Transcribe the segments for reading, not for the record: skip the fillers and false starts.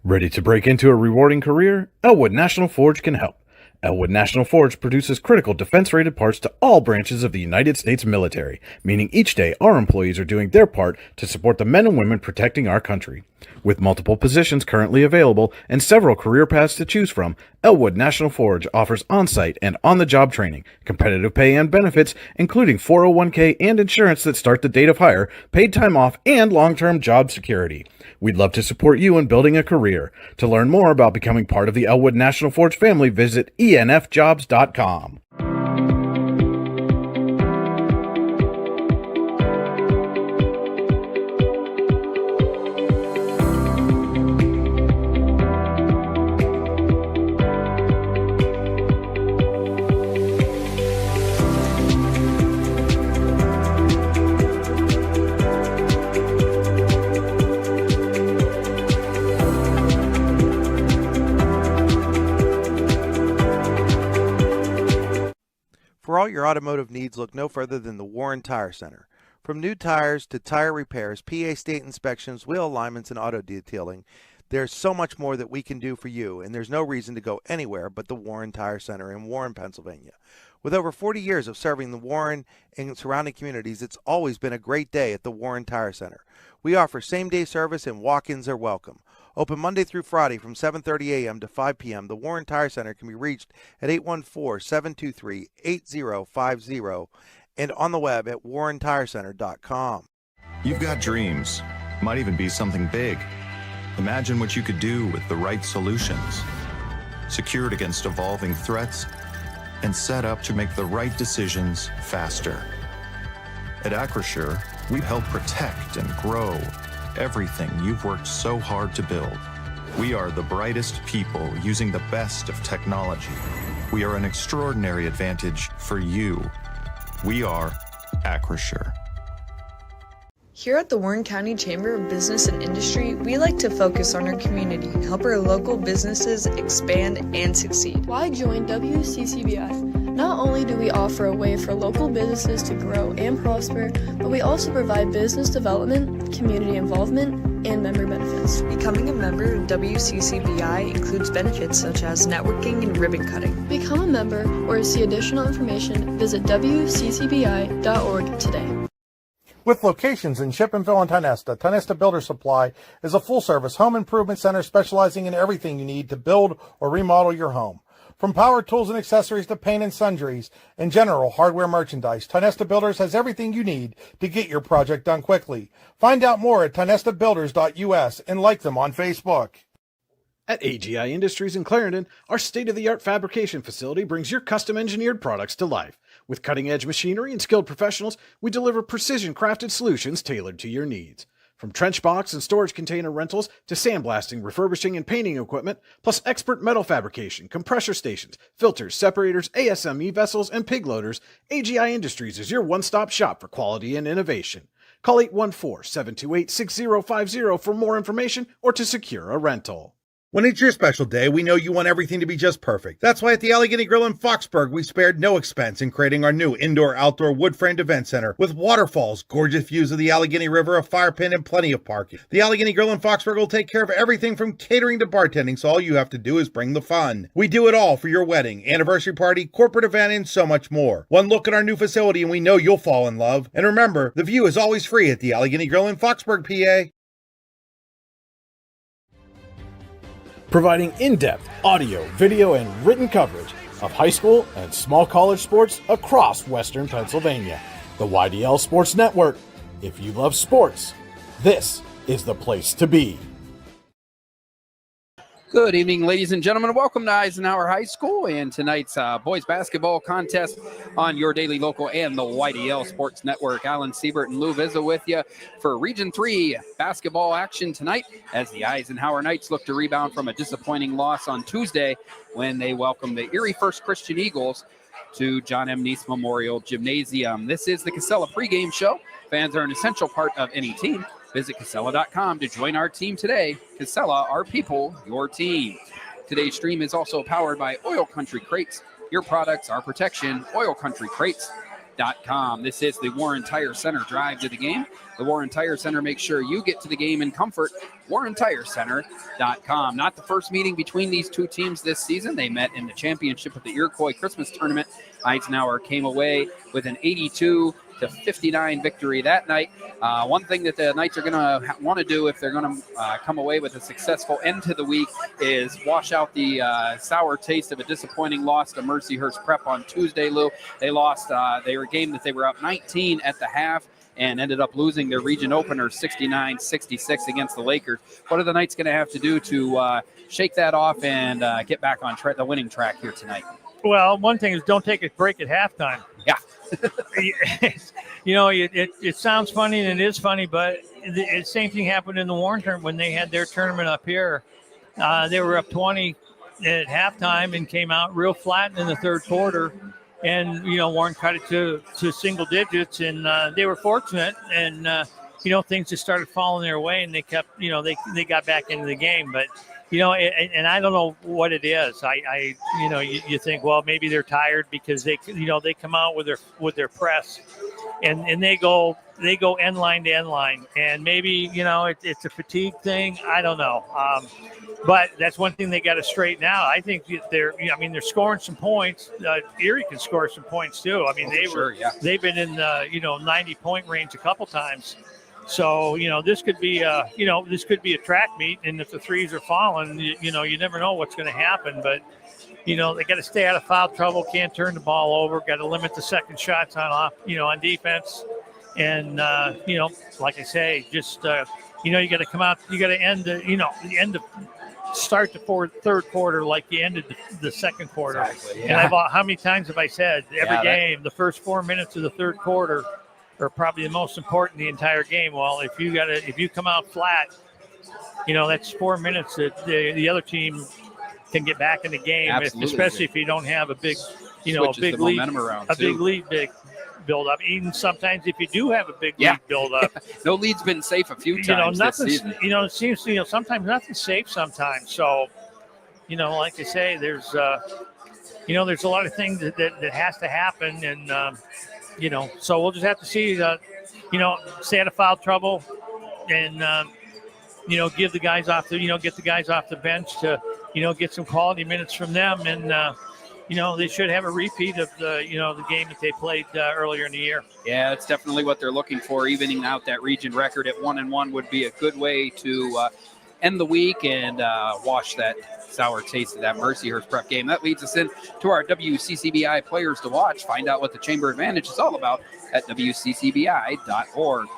Ready to break into a rewarding career? Elwood National Forge can help. Elwood National Forge produces critical defense-rated parts to all branches of the United States military, meaning each day our employees are doing their part to support the men and women protecting our country. With multiple positions currently available and several career paths to choose from, Elwood National Forge offers on-site and on-the-job training, competitive pay and benefits, including 401k and insurance that start the date of hire, paid time off, and long-term job security. We'd love to support you in building a career. To learn more about becoming part of the Elwood National Forge family, visit enfjobs.com. For all your automotive needs, look no further than the Warren Tire Center. From new tires to tire repairs, PA state inspections, wheel alignments, and auto detailing, there's so much more that we can do for you, and there's no reason to go anywhere but the Warren Tire Center in Warren, Pennsylvania. With over 40 years of serving the Warren and surrounding communities, it's always been a great day at the Warren Tire Center. We offer same-day service and walk-ins are welcome. Open Monday through Friday from 7:30 a.m. to 5 p.m., the Warren Tire Center can be reached at 814-723-8050 and on the web at warrentirecenter.com. You've got dreams. Might even be something big. Imagine what you could do with the right solutions. Secured against evolving threats and set up to make the right decisions faster. At Acrisure, we help protect and grow everything you've worked so hard to build. We are the brightest people using the best of technology. We are an extraordinary advantage for you. We are Acrisure. Here at the Warren County Chamber of Business and Industry, we like to focus on our community, help our local businesses expand and succeed. Why join WCCBI? Not only do we offer a way for local businesses to grow and prosper, but we also provide business development, community involvement, and member benefits. Becoming a member of WCCBI includes benefits such as networking and ribbon cutting. Become a member or to see additional information, visit WCCBI.org today. With locations in Shippenville and Tionesta, Tionesta Builder Supply is a full-service home improvement center specializing in everything you need to build or remodel your home. From power tools and accessories to paint and sundries and general hardware merchandise, Tionesta Builders has everything you need to get your project done quickly. Find out more at tionestabuilders.us and like them on Facebook. At AGI Industries in Clarendon, our state-of-the-art fabrication facility brings your custom-engineered products to life. With cutting-edge machinery and skilled professionals, we deliver precision-crafted solutions tailored to your needs. From trench box and storage container rentals to sandblasting, refurbishing, and painting equipment, plus expert metal fabrication, compressor stations, filters, separators, ASME vessels, and pig loaders, AGI Industries is your one-stop shop for quality and innovation. Call 814-728-6050 for more information or to secure a rental. When it's your special day, we know you want everything to be just perfect. That's why at the Allegheny Grill in Foxburg, we spared no expense in creating our new indoor-outdoor wood-framed event center with waterfalls, gorgeous views of the Allegheny River, a fire pit, and plenty of parking. The Allegheny Grill in Foxburg will take care of everything from catering to bartending, so all you have to do is bring the fun. We do it all for your wedding, anniversary party, corporate event, and so much more. One look at our new facility and we know you'll fall in love. And remember, the view is always free at the Allegheny Grill in Foxburg, PA. Providing in-depth audio, video, and written coverage of high school and small college sports across Western Pennsylvania. The YDL Sports Network. If you love sports, this is the place to be. Good evening, ladies and gentlemen. Welcome to Eisenhower High School and tonight's boys basketball contest on your daily local and the YDL Sports Network. Alan Siebert and Lou Vizza with you for Region 3 basketball action tonight as the Eisenhower Knights look to rebound from a disappointing loss on Tuesday when they welcome the Erie First Christian Eagles to John M. Neese Memorial Gymnasium. This is the Casella pregame show. Fans are an essential part of any team. Visit Casella.com to join our team today. Casella, our people, your team. Today's stream is also powered by Oil Country Crates. Your products, our protection. Oil Country Crates. warrentire.com. This is the Warren Tire Center drive to the game. The Warren Tire Center makes sure you get to the game in comfort. warrentirecenter.com. Not the first meeting between these two teams this season. They met in the championship of the Iroquois Christmas Tournament. Eisenhower came away with an 82-59 victory that night. One thing that the Knights are going to want to do if they're going to come away with a successful end to the week is wash out the sour taste of a disappointing loss to Mercyhurst Prep on Tuesday, Lou. They lost. They were a game that they were up 19 at the half and ended up losing their region opener 69-66 against the Lakers. What are the Knights going to have to do to shake that off and get back on the winning track here tonight? Well, one thing is don't take a break at halftime. Yeah. It sounds funny, and it is funny, but the same thing happened in the Warren tournament when they had their tournament up here. They were up 20 at halftime and came out real flat in the third quarter. And, Warren cut it to single digits, and they were fortunate. And, things just started falling their way, and they kept, they got back into the game. But, and I don't know what it is. You think, well, maybe they're tired because they come out with their press, and they go end line to end line, and maybe it's a fatigue thing. I don't know, but that's one thing they got to straighten out. I think they're scoring some points. Erie can score some points too. I mean, they've been in the 90-point range a couple times. So, this could be a track meet, and if the threes are falling, you never know what's going to happen. But, they got to stay out of foul trouble, can't turn the ball over, got to limit the second shots on defense. And, like I say, just, you got to come out, you got to end start the third quarter like you ended the second quarter. Exactly, yeah. And how many times have I said every game, the first 4 minutes of the third quarter are probably the most important in the entire game. Well, if you come out flat, that's 4 minutes that the other team can get back in the game, especially if you don't have a big, big lead build up. Even sometimes if you do have a big lead build up, no lead's been safe a few times this season. It seems sometimes nothing's safe sometimes. So, like I say, there's there's a lot of things that has to happen, and so we'll just have to see, stay out of foul trouble, and give the guys off get the guys off the bench to get some quality minutes from them, and they should have a repeat of the game that they played earlier in the year. Yeah, it's definitely what they're looking for. Evening out that region record at 1-1 would be a good way to end the week and wash that sour taste of that Mercyhurst Prep game. That leads us in to our WCCBI players to watch. Find out what the Chamber Advantage is all about at WCCBI.org.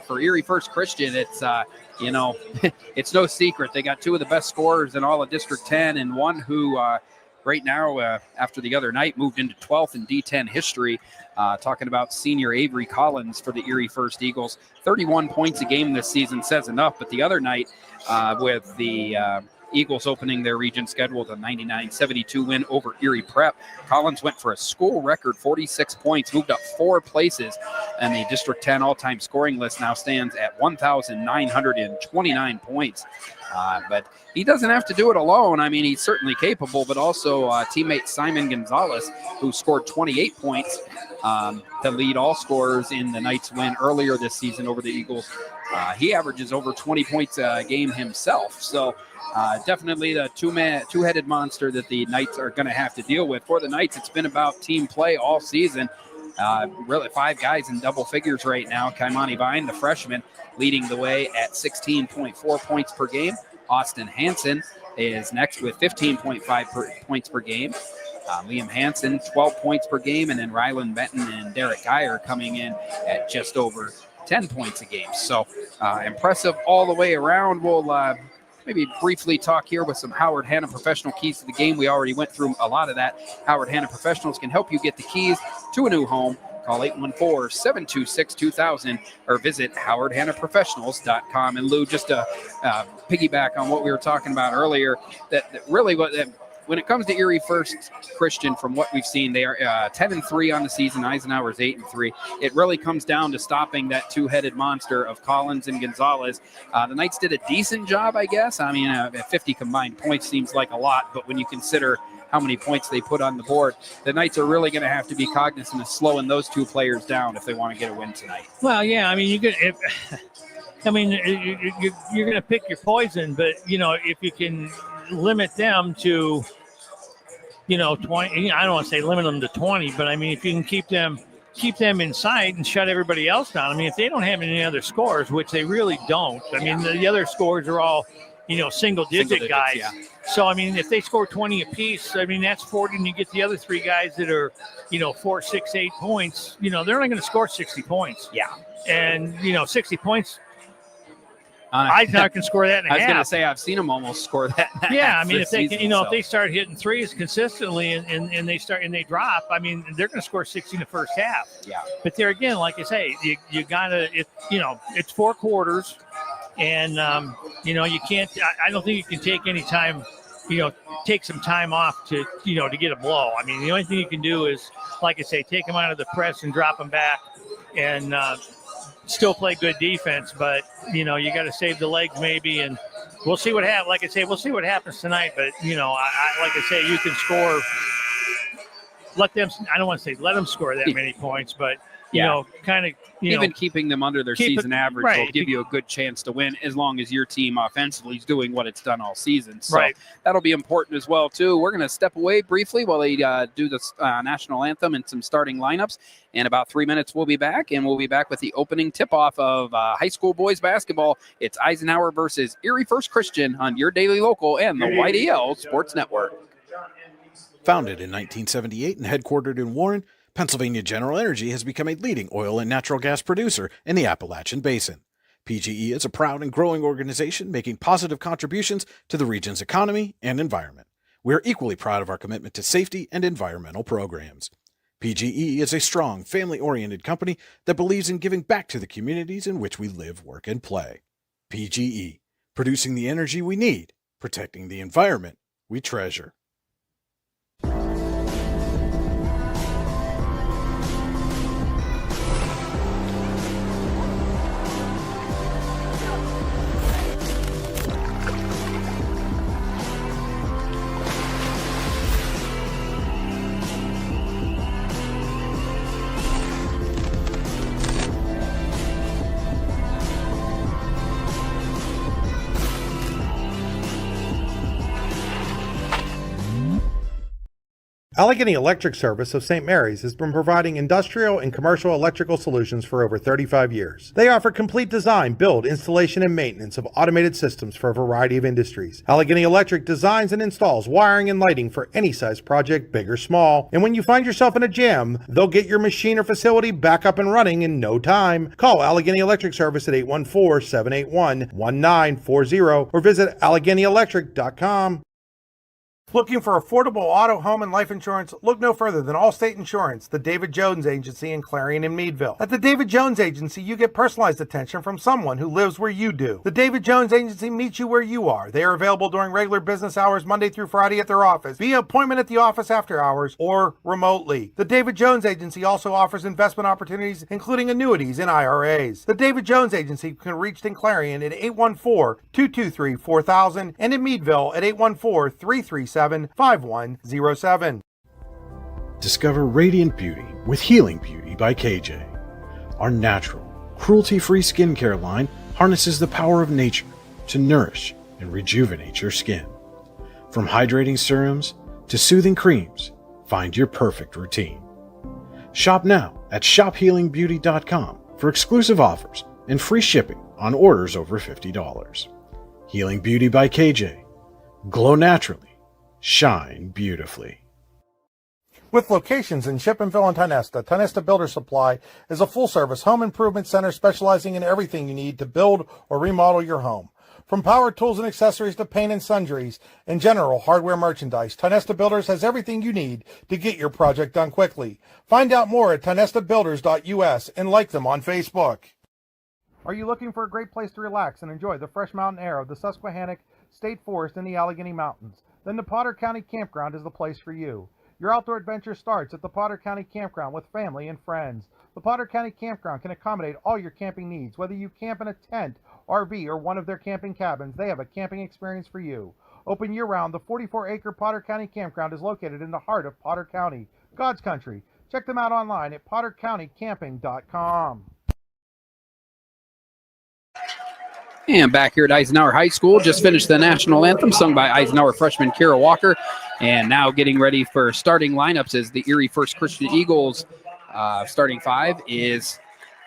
For Erie First Christian, it's it's no secret. They got two of the best scorers in all of District 10, and one who right now, after the other night, moved into 12th in D10 history. Talking about senior Avery Collins for the Erie First Eagles. 31 points a game this season says enough, but the other night with the Eagles opening their region schedule with a 99-72 win over Erie Prep, Collins went for a school record 46 points, moved up 4 places, and the District 10 all-time scoring list now stands at 1,929 points. But he doesn't have to do it alone. I mean, he's certainly capable, but also teammate Simon Gonzalez, who scored 28 points to lead all scorers in the Knights' win earlier this season over the Eagles. He averages over 20 points a game himself. So definitely the two-headed monster that the Knights are going to have to deal with. For the Knights, it's been about team play all season. Really 5 guys in double figures right now. Kaimani Vine, the freshman, leading the way at 16.4 points per game. Austin Hansen is next with 15.5 points per game. Liam Hansen, 12 points per game. And then Rylan Benton and Derek Geyer coming in at just over 10 points a game. So impressive all the way around. We'll maybe briefly talk here with some Howard Hanna Professional keys to the game. We already went through a lot of that. Howard Hanna Professionals can help you get the keys to a new home. Call 814-726-2000 or visit howardhannaprofessionals.com. And Lou, just to piggyback on what we were talking about earlier, that really when it comes to Erie First Christian, from what we've seen, they are 10-3 on the season. Eisenhower's 8-3. It really comes down to stopping that two-headed monster of Collins and Gonzalez. The Knights did a decent job, I guess. I mean, 50 combined points seems like a lot, but when you consider how many points they put on the board. The Knights are really going to have to be cognizant of slowing those two players down if they want to get a win tonight. Well, yeah, I mean, you're going to pick your poison, but if you can limit them to 20, I don't want to say limit them to 20, but I mean, if you can keep them in sight and shut everybody else down. I mean, if they don't have any other scores, which they really don't, I mean, the other scores are all, single digit guys. Yeah. So, I mean, if they score 20 apiece, I mean, that's 40, and you get the other three guys that are, 4, 6, 8 points, they're not going to score 60 points. Yeah. And, 60 points, Eisenhower can score that in a half. I was going to say, I've seen them almost score that in a Yeah, half I mean, this if they season, can, if they start hitting threes consistently and they drop, I mean, they're going to score 60 in the first half. Yeah. But there again, like I say, you got to, it's 4 quarters, and you can't. I don't think you can take any time, take some time off to get a blow. I mean, the only thing you can do is, like I say, take them out of the press and drop them back, and still play good defense. But you got to save the legs maybe, and we'll see what happens. Like I say, we'll see what happens tonight. But like I say, you can score. Let them. I don't want to say let them score that many points, but kind of even keeping them under their season average right. will give you a good chance to win, as long as your team offensively is doing what it's done all season. So right. That'll be important as well too. We're going to step away briefly while they do the national anthem and some starting lineups. In about 3 minutes, we'll be back, and we'll be back with the opening tip-off of high school boys basketball. It's Eisenhower versus Erie First Christian on your daily local and the YDL Sports Network. Founded in 1978 and headquartered in Warren, Pennsylvania General Energy has become a leading oil and natural gas producer in the Appalachian Basin. PGE is a proud and growing organization making positive contributions to the region's economy and environment. We are equally proud of our commitment to safety and environmental programs. PGE is a strong, family-oriented company that believes in giving back to the communities in which we live, work, and play. PGE, producing the energy we need, protecting the environment we treasure. Allegheny Electric Service of St. Mary's has been providing industrial and commercial electrical solutions for over 35 years. They offer complete design, build, installation, and maintenance of automated systems for a variety of industries. Allegheny Electric designs and installs wiring and lighting for any size project, big or small. And when you find yourself in a jam, they'll get your machine or facility back up and running in no time. Call Allegheny Electric Service at 814-781-1940 or visit AlleghenyElectric.com. Looking for affordable auto, home, and life insurance? Look no further than Allstate Insurance, the David Jones Agency in Clarion and Meadville. At the David Jones Agency, you get personalized attention from someone who lives where you do. The David Jones Agency meets you where you are. They are available during regular business hours Monday through Friday at their office, via appointment at the office after hours, or remotely. The David Jones Agency also offers investment opportunities, including annuities and IRAs. The David Jones Agency can be reached in Clarion at 814-223-4000 and in Meadville at 814-337-5107. Discover radiant beauty with Healing Beauty by KJ. Our natural, cruelty-free skincare line harnesses the power of nature to nourish and rejuvenate your skin. From hydrating serums to soothing creams, find your perfect routine. Shop now at shophealingbeauty.com for exclusive offers and free shipping on orders over $50. Healing Beauty by KJ. Glow naturally. Shine beautifully. With locations in Shippenville and Tionesta, Tionesta Builder Supply is a full-service home improvement center specializing in everything you need to build or remodel your home. From power tools and accessories to paint and sundries and general hardware merchandise, Tionesta Builders has everything you need to get your project done quickly. Find out more at tionestabuilders.us and like them on Facebook. Are you looking for a great place to relax and enjoy the fresh mountain air of the Susquehannock State Forest in the Allegheny Mountains? Then the Potter County Campground is the place for you. Your outdoor adventure starts at the Potter County Campground with family and friends. The Potter County Campground can accommodate all your camping needs. Whether you camp in a tent, RV, or one of their camping cabins, they have a camping experience for you. Open year-round, the 44-acre Potter County Campground is located in the heart of Potter County, God's country. Check them out online at pottercountycamping.com. And back here at Eisenhower High School, just finished the national anthem sung by Eisenhower freshman Kira Walker. And now getting ready for starting lineups as the Erie First Christian Eagles starting five is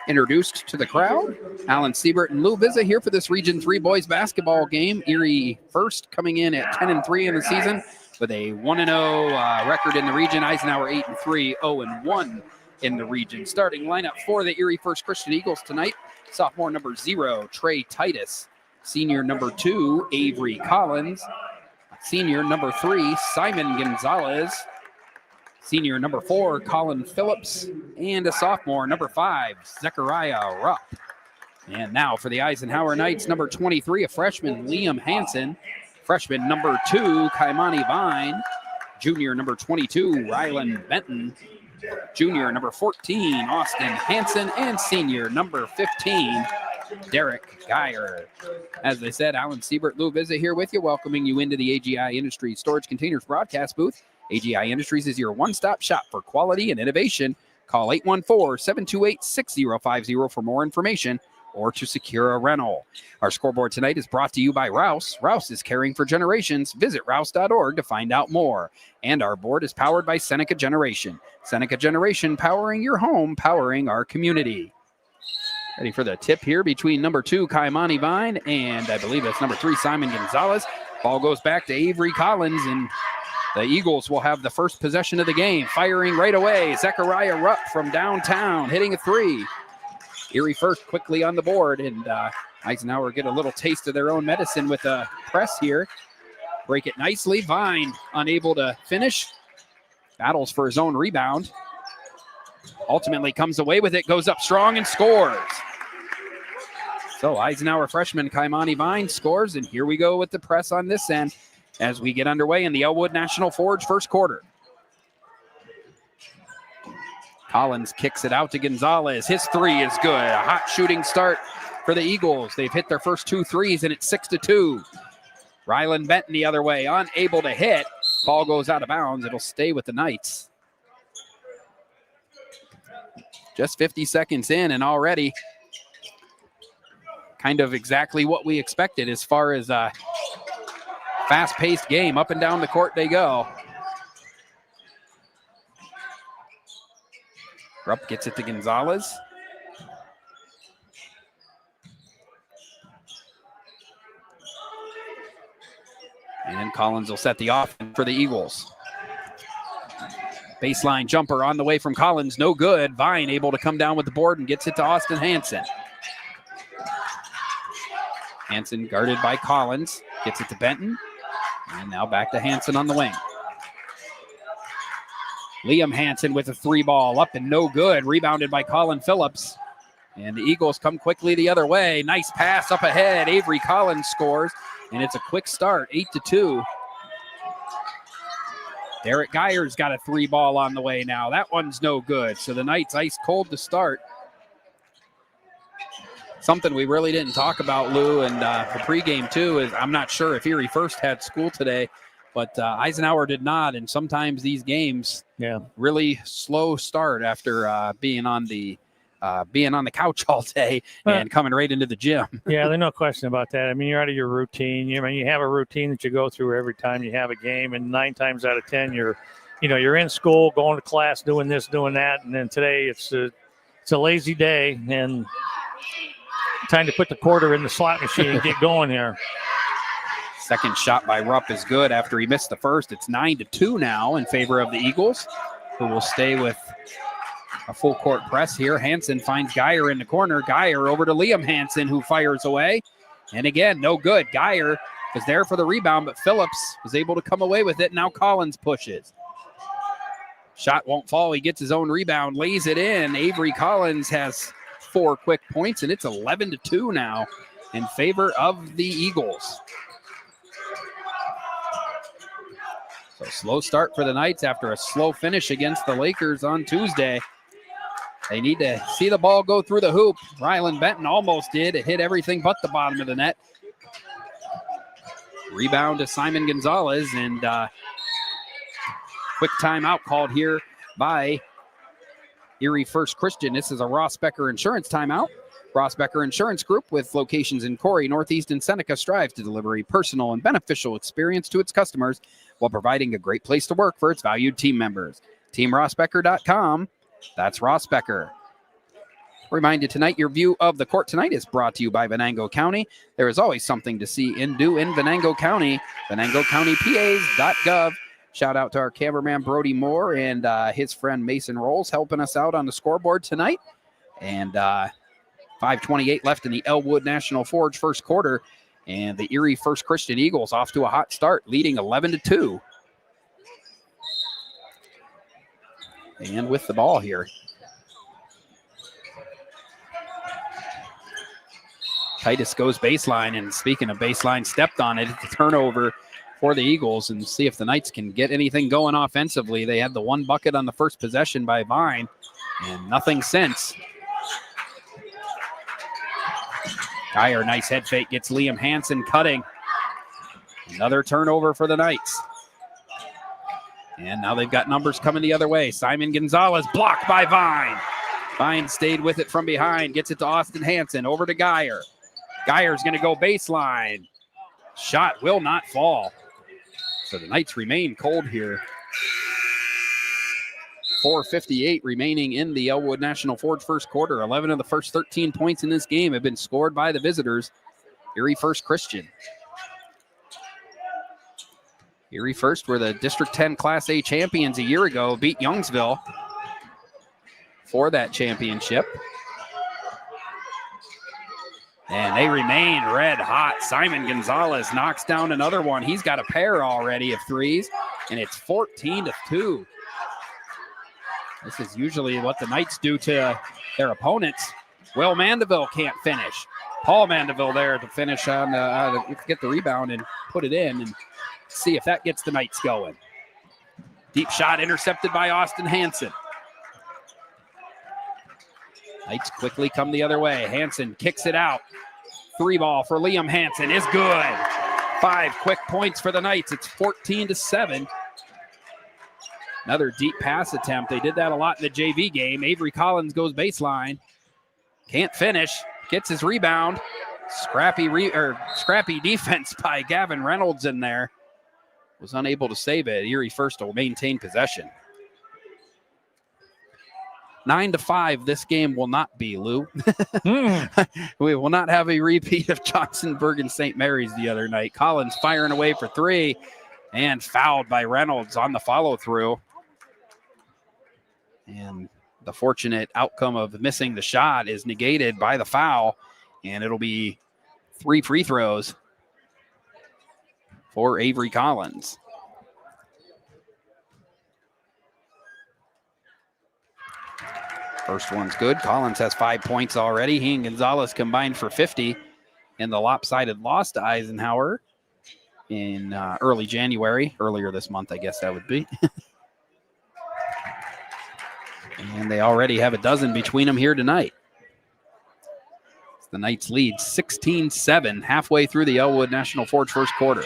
introduced to the crowd. Alan Siebert and Lou Vizza here for this Region 3 boys basketball game. Erie First coming in at 10-3 in the season with a 1-0 record in the region. Eisenhower 8-3, 0-1 in the region. Starting lineup for the Erie First Christian Eagles tonight. Sophomore number 0, Trey Titus. Senior number 2, Avery Collins. Senior number 3, Simon Gonzalez. Senior number 4, Colin Phillips. And a sophomore, number 5, Zechariah Rupp. And now for the Eisenhower Knights, number 23, a freshman, Liam Hansen. Freshman number 2, Kaimani Vine. Junior number 22, Rylan Benton. Junior number 14, Austin Hansen, and senior number 15, Derek Geyer. As I said, Alan Siebert, Lou Vizza here with you, welcoming you into the AGI Industries Storage Containers broadcast booth. AGI Industries is your one-stop shop for quality and innovation. Call 814-728-6050 for more information or to secure a rental. Our scoreboard tonight is brought to you by Rouse. Rouse is caring for generations. Visit rouse.org to find out more. And our board is powered by Seneca Generation. Seneca Generation, powering your home, powering our community. Ready for the tip here between number 2, Kaimani Vine, and I believe that's number 3, Simon Gonzalez. Ball goes back to Avery Collins, and the Eagles will have the first possession of the game. Firing right away, Zechariah Rupp from downtown, hitting a 3. Erie First quickly on the board, and Eisenhower get a little taste of their own medicine with a press here. Break it nicely. Vine unable to finish. Battles for his own rebound. Ultimately comes away with it, goes up strong and scores. So Eisenhower freshman Kaimani Vine scores, and here we go with the press on this end as we get underway in the Elwood National Forge first quarter. Collins kicks it out to Gonzalez. His 3 is good. A hot shooting start for the Eagles. They've hit their first 2 threes, and it's 6-2. Rylan Benton the other way, unable to hit. Ball goes out of bounds. It'll stay with the Knights. Just 50 seconds in, and already kind of exactly what we expected as far as a fast-paced game. Up and down the court they go. Rupp gets it to Gonzalez. And then Collins will set the offense for the Eagles. Baseline jumper on the way from Collins, no good. Vine able to come down with the board and gets it to Austin Hansen. Hansen guarded by Collins, gets it to Benton. And now back to Hansen on the wing. Liam Hansen with a 3 ball up and no good. Rebounded by Colin Phillips. And the Eagles come quickly the other way. Nice pass up ahead. Avery Collins scores. And it's a quick start, 8-2. Derek Geyer's got a 3 ball on the way now. That one's no good. So the Knights ice cold to start. Something we really didn't talk about, Lou, and the pregame too, is I'm not sure if Erie First had school today, but Eisenhower did not. And sometimes these games really slow start after being on the couch all day and coming right into the gym. Yeah, there's no question about that. I mean, you're out of your routine. You have a routine that you go through every time you have a game, and 9 times out of 10, you're in school, going to class, doing this, doing that, and then today it's a lazy day and time to put the quarter in the slot machine and get going here. Second shot by Rupp is good after he missed the first. It's 9-2 now in favor of the Eagles, who will stay with a full court press here. Hansen finds Geyer in the corner. Geyer over to Liam Hansen, who fires away. And again, no good. Geyer was there for the rebound, but Phillips was able to come away with it. Now Collins pushes. Shot won't fall. He gets his own rebound, lays it in. Avery Collins has 4 quick points, and it's 11-2 now in favor of the Eagles. So slow start for the Knights after a slow finish against the Lakers on Tuesday. They need to see the ball go through the hoop. Rylan Benton almost did. It hit everything but the bottom of the net. Rebound to Simon Gonzalez, and quick timeout called here by Erie First Christian. This is a Ross Becker Insurance timeout. Ross Becker Insurance Group, with locations in Corey, Northeast, and Seneca, strives to deliver a personal and beneficial experience to its customers while providing a great place to work for its valued team members. TeamRossBecker.com. That's Ross Becker. Remind you tonight, your view of the court tonight is brought to you by Venango County. There is always something to see and do in Venango County. VenangoCountyPAs.gov. Shout out to our cameraman Brody Moore and his friend Mason Rolls helping us out on the scoreboard tonight. And 5:28 left in the Elwood National Forge first quarter. And the Erie First Christian Eagles off to a hot start, leading 11-2. And with the ball here, Titus goes baseline, and speaking of baseline, stepped on it. It's a turnover for the Eagles, and see if the Knights can get anything going offensively. They had the one bucket on the first possession by Vine, and nothing since. Geyer, nice head fake, gets Liam Hansen cutting. Another turnover for the Knights. And now they've got numbers coming the other way. Simon Gonzalez blocked by Vine. Vine stayed with it from behind, gets it to Austin Hansen, over to Geyer. Geyer's going to go baseline. Shot will not fall. So the Knights remain cold here. 4:58 remaining in the Elwood National Forge first quarter. 11 of the first 13 points in this game have been scored by the visitors, Erie First Christian. Erie First were the District 10 Class A champions a year ago, beat Youngsville for that championship. And they remain red hot. Simon Gonzalez knocks down another one. He's got a pair already of threes, and it's 14-2. This is usually what the Knights do to their opponents. Will Mandeville can't finish. Paul Mandeville there to finish on get the rebound and put it in, and see if that gets the Knights going. Deep shot intercepted by Austin Hansen. Knights quickly come the other way. Hansen kicks it out. Three ball for Liam Hansen is good. 5 quick points for the Knights. It's 14-7. Another deep pass attempt. They did that a lot in the JV game. Avery Collins goes baseline. Can't finish. Gets his rebound. Scrappy defense by Gavin Reynolds in there. Was unable to save it. Erie First will maintain possession. 9-5, this game will not be, Lou. We will not have a repeat of Johnsonburg and St. Mary's the other night. Collins firing away for three and fouled by Reynolds on the follow-through. And the fortunate outcome of missing the shot is negated by the foul, and it'll be 3 free throws for Avery Collins. First one's good. Collins has 5 points already. He and Gonzalez combined for 50 in the lopsided loss to Eisenhower in early January. Earlier this month, I guess that would be. And they already have a dozen between them here tonight. The Knights lead 16-7 halfway through the Elwood National Forge first quarter.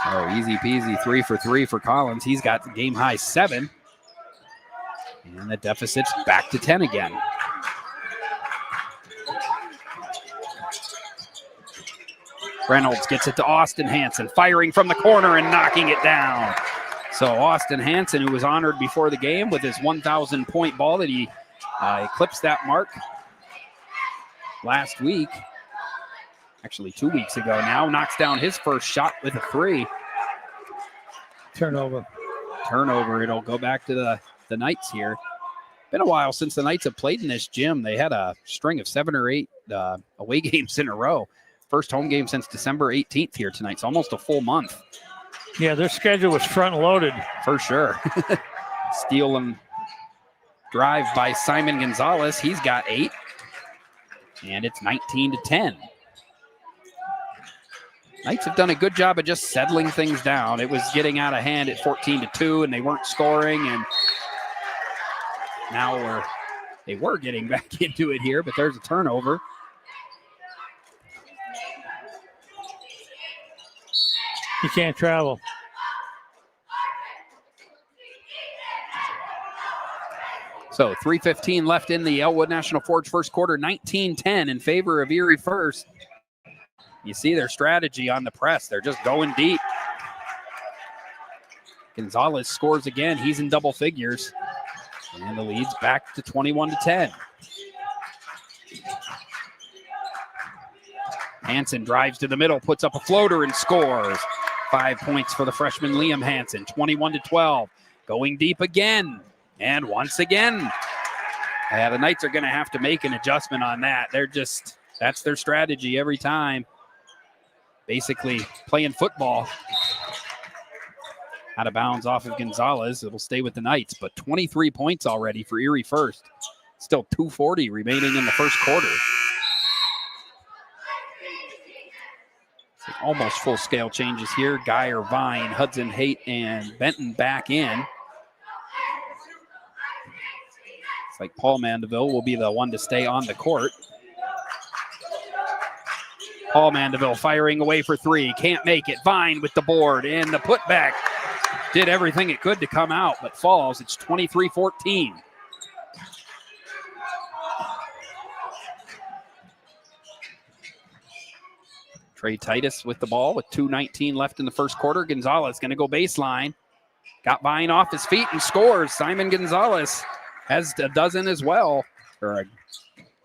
Oh, easy peasy 3 for 3 for Collins. He's got game high 7. And the deficit's back to 10 again. Reynolds gets it to Austin Hansen, firing from the corner and knocking it down. So Austin Hansen, who was honored before the game with his 1,000-point ball that he eclipsed that mark last week, actually 2 weeks ago now, knocks down his first shot with a 3. Turnover. It'll go back to the Knights here. Been a while since the Knights have played in this gym. They had a string of 7 or 8 away games in a row. First home game since December 18th here tonight. It's almost a full month. Yeah, their schedule was front-loaded. For sure. Steal and drive by Simon Gonzalez. He's got 8. And it's 19-10. Knights have done a good job of just settling things down. It was getting out of hand at 14-2, and they weren't scoring. And now they were getting back into it here, but there's a turnover. You can't travel. So 3:15 left in the Elwood National Forge first quarter, 19-10 in favor of Erie First. You see their strategy on the press. They're just going deep. Gonzalez scores again. He's in double figures. And the lead's back to 21-10. Hansen drives to the middle, puts up a floater and scores. 5 points for the freshman Liam Hansen, 21-12. Going deep again. And once again, the Knights are going to have to make an adjustment on that. That's their strategy every time. Basically playing football. Out of bounds off of Gonzalez. It'll stay with the Knights, but 23 points already for Erie First. Still 2:40 remaining in the first quarter. Almost full-scale changes here. Geyer, Vine, Hudson, Haight, and Benton back in. It's like Paul Mandeville will be the one to stay on the court. Paul Mandeville firing away for three. Can't make it. Vine with the board and the putback. Did everything it could to come out, but falls. It's 23-14. Trey Titus with the ball with 2:19 left in the first quarter. Gonzalez going to go baseline. Got Vine off his feet and scores. Simon Gonzalez has a dozen as well. Or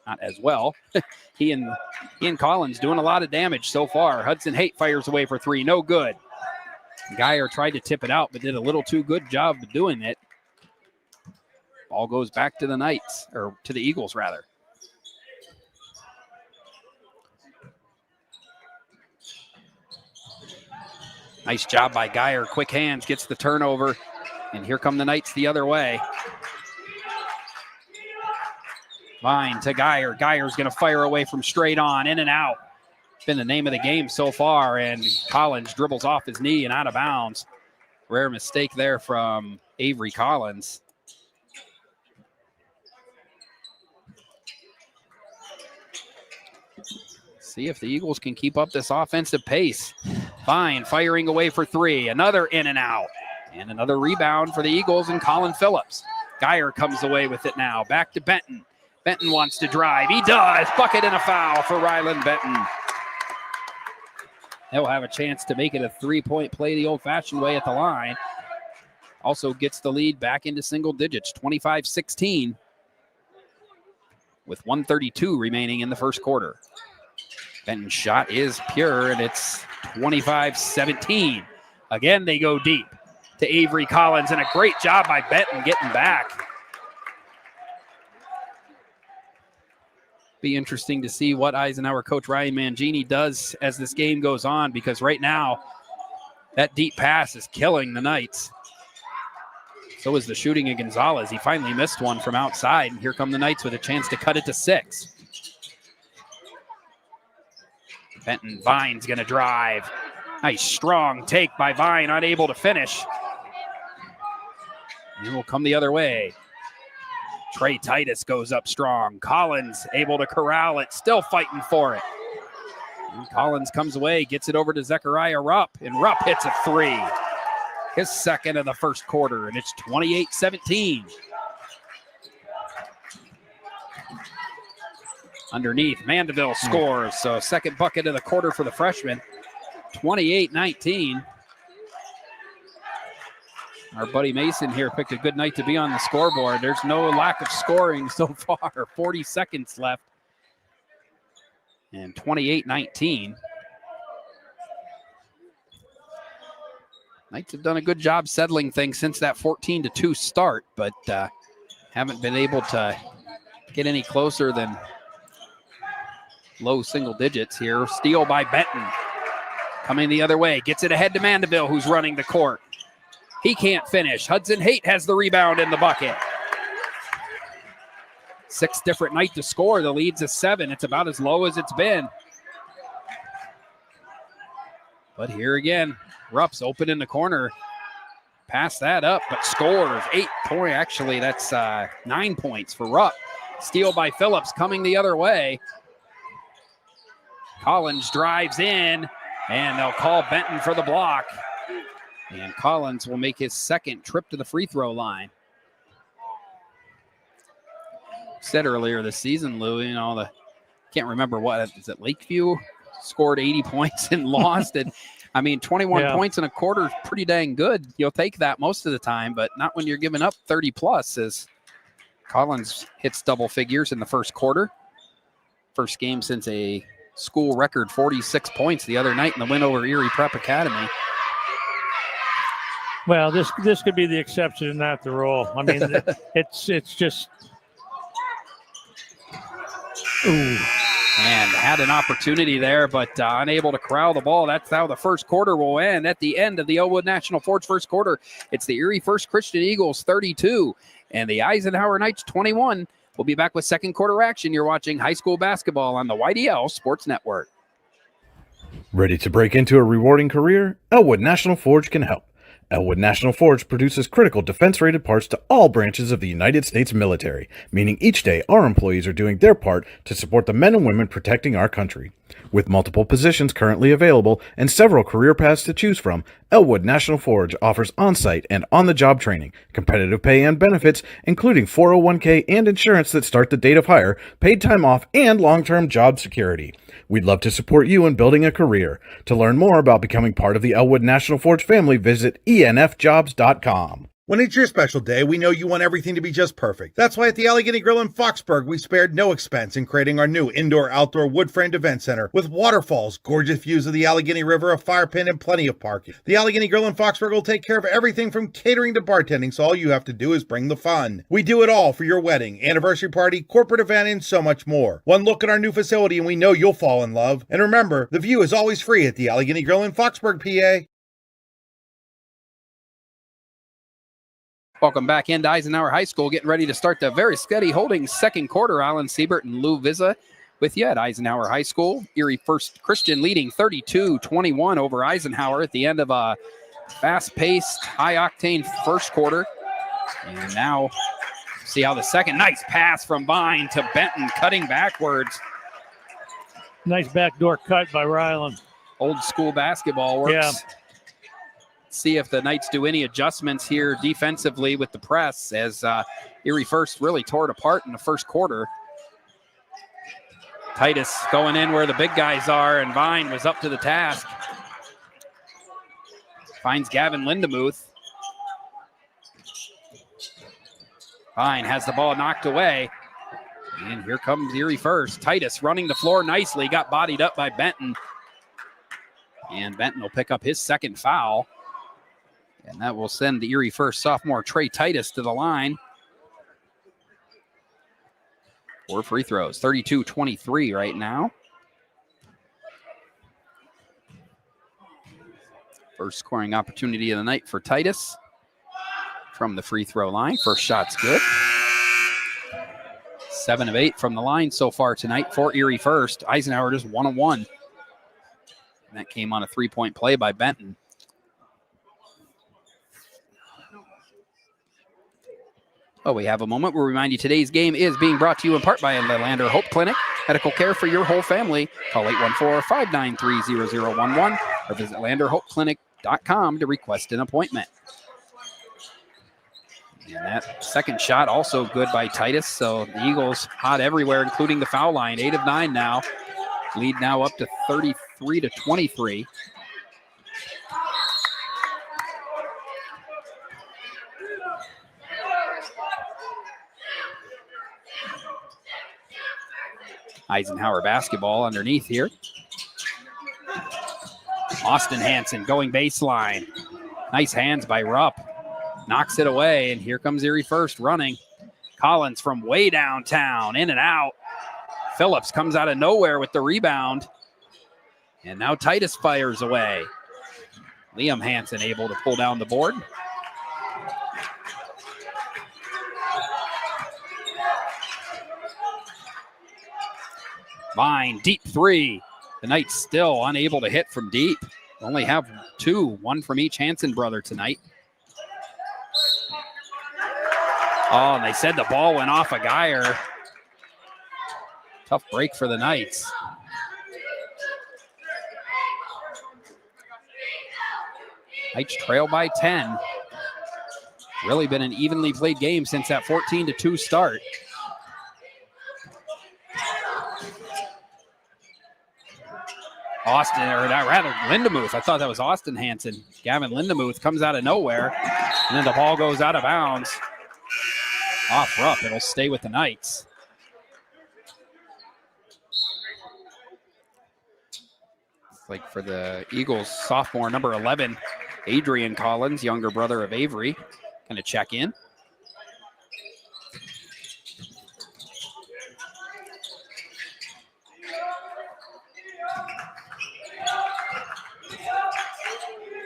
not as well. He and Collins doing a lot of damage so far. Hudson Haight fires away for three. No good. Geyer tried to tip it out, but did a little too good job of doing it. Ball goes back to the Knights, or to the Eagles, rather. Nice job by Geyer. Quick hands, gets the turnover. And here come the Knights the other way. Vine to Geyer. Geyer's going to fire away from straight on, in and out. Been the name of the game so far, and Collins dribbles off his knee and out of bounds. Rare mistake there from Avery Collins. See if the Eagles can keep up this offensive pace. Vine firing away for three. Another in and out. And another rebound for the Eagles and Colin Phillips. Geyer comes away with it now. Back to Benton. Benton wants to drive. He does. Bucket and a foul for Ryland Benton. He'll have a chance to make it a three-point play the old-fashioned way at the line. Also gets the lead back into single digits, 25-16, with 1:32 remaining in the first quarter. Benton's shot is pure, and it's 25-17. Again, they go deep to Avery Collins, and a great job by Benton getting back. Be interesting to see what Eisenhower coach Ryan Mangini does as this game goes on, because right now that deep pass is killing the Knights. So is the shooting of Gonzalez. He finally missed one from outside, and here come the Knights with a chance to cut it to 6. Benton, Vine's going to drive. Nice strong take by Vine, unable to finish. And will come the other way. Trey Titus goes up strong. Collins able to corral it, still fighting for it. And Collins comes away, gets it over to Zechariah Rupp, and Rupp hits a three. His second of the first quarter, and it's 28-17. Underneath, Mandeville scores, so second bucket of the quarter for the freshman. 28-19. Our buddy Mason here picked a good night to be on the scoreboard. There's no lack of scoring so far. 40 seconds left. And 28-19. Knights have done a good job settling things since that 14-2 start, but haven't been able to get any closer than low single digits here. Steal by Benton. Coming the other way. Gets it ahead to Mandeville, who's running the court. He can't finish. Hudson Haight has the rebound in the bucket. 6 different Knight to score. The lead's a 7. It's about as low as it's been. But here again, Rupp's open in the corner. Pass that up, but scores. 8 points. Actually, that's 9 points for Rupp. Steal by Phillips coming the other way. Collins drives in. And they'll call Benton for the block. And Collins will make his second trip to the free throw line. Said earlier this season, Lou, can't remember what, is it Lakeview? Scored 80 points and lost it. 21 points in a quarter is pretty dang good. You'll take that most of the time, but not when you're giving up 30 plus, as Collins hits double figures in the first quarter. First game since a school record 46 points the other night in the win over Erie Prep Academy. Well, this could be the exception, not the rule. It's just. Ooh. And had an opportunity there, but unable to corral the ball. That's how the first quarter will end. At the end of the Elwood National Forge first quarter, it's the Erie First Christian Eagles 32 and the Eisenhower Knights 21. We'll be back with second quarter action. You're watching high school basketball on the YDL Sports Network. Ready to break into a rewarding career? Elwood National Forge can help. Elwood National Forge produces critical defense-rated parts to all branches of the United States military, meaning each day our employees are doing their part to support the men and women protecting our country. With multiple positions currently available and several career paths to choose from, Elwood National Forge offers on-site and on-the-job training, competitive pay and benefits, including 401k and insurance that start the date of hire, paid time off, and long-term job security. We'd love to support you in building a career. To learn more about becoming part of the Elwood National Forge family, visit enfjobs.com. When it's your special day, we know you want everything to be just perfect. That's why at the Allegheny Grill in Foxburg, we spared no expense in creating our new indoor-outdoor wood-framed event center with waterfalls, gorgeous views of the Allegheny River, a fire pit, and plenty of parking. The Allegheny Grill in Foxburg will take care of everything from catering to bartending, so all you have to do is bring the fun. We do it all for your wedding, anniversary party, corporate event, and so much more. One look at our new facility and we know you'll fall in love. And remember, the view is always free at the Allegheny Grill in Foxburg, PA. Welcome back into Eisenhower High School, getting ready to start the very steady holding second quarter. Alan Siebert and Lou Vizza with you at Eisenhower High School. Erie First Christian leading 32-21 over Eisenhower at the end of a fast-paced, high-octane first quarter. And now see how the second, nice pass from Vine to Benton, cutting backwards. Nice backdoor cut by Ryland. Old school basketball works. Yeah. See if the Knights do any adjustments here defensively with the press, as Erie First really tore it apart in the first quarter. Titus going in where the big guys are, and Vine was up to the task. Finds Gavin Lindemuth. Vine has the ball knocked away. And here comes Erie First. Titus running the floor nicely, got bodied up by Benton. And Benton will pick up his second foul. And that will send the Erie First sophomore Trey Titus to the line. 4 free throws, 32-23 right now. First scoring opportunity of the night for Titus from the free throw line. First shot's good. 7 of 8 from the line so far tonight for Erie First. Eisenhower just 1 of 1. And that came on a 3-point play by Benton. Oh, we have a moment. We'll remind you today's game is being brought to you in part by the Lander Hope Clinic. Medical care for your whole family. Call 814-593-0011 or visit landerhopeclinic.com to request an appointment. And that second shot also good by Titus. So the Eagles hot everywhere, including the foul line. 8 of 9 now. Lead now up to 33-23. Eisenhower basketball underneath here. Austin Hansen going baseline. Nice hands by Rupp. Knocks it away, and here comes Erie First running. Collins from way downtown, in and out. Phillips comes out of nowhere with the rebound. And now Titus fires away. Liam Hansen able to pull down the board. Vine, deep three. The Knights still unable to hit from deep. Only have 2, 1 from each Hansen brother tonight. Oh, and they said the ball went off a Geyer. Tough break for the Knights. Knights trail by 10. Really been an evenly played game since that 14-2 start. Austin, or rather Lindemuth. I thought that was Austin Hansen. Gavin Lindemuth comes out of nowhere, and then the ball goes out of bounds. Off Rupp, it'll stay with the Knights. It's like for the Eagles, sophomore number 11, Adrian Collins, younger brother of Avery, going to check in.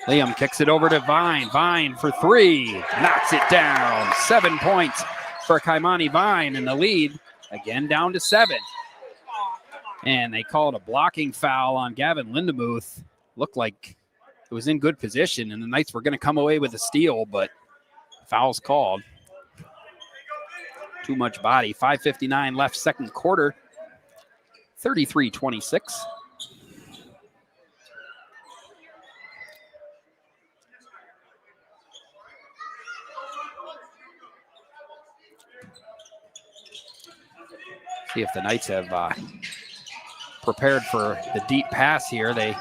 Liam kicks it over to Vine. Vine for three. Knocks it down. 7 points for Kaimani Vine, and the lead again down to 7. And they called a blocking foul on Gavin Lindemuth. Looked like it was in good position, and the Knights were going to come away with a steal, but foul's called. Too much body. 5:59 left, second quarter. 33-26. See if the Knights have prepared for the deep pass here. They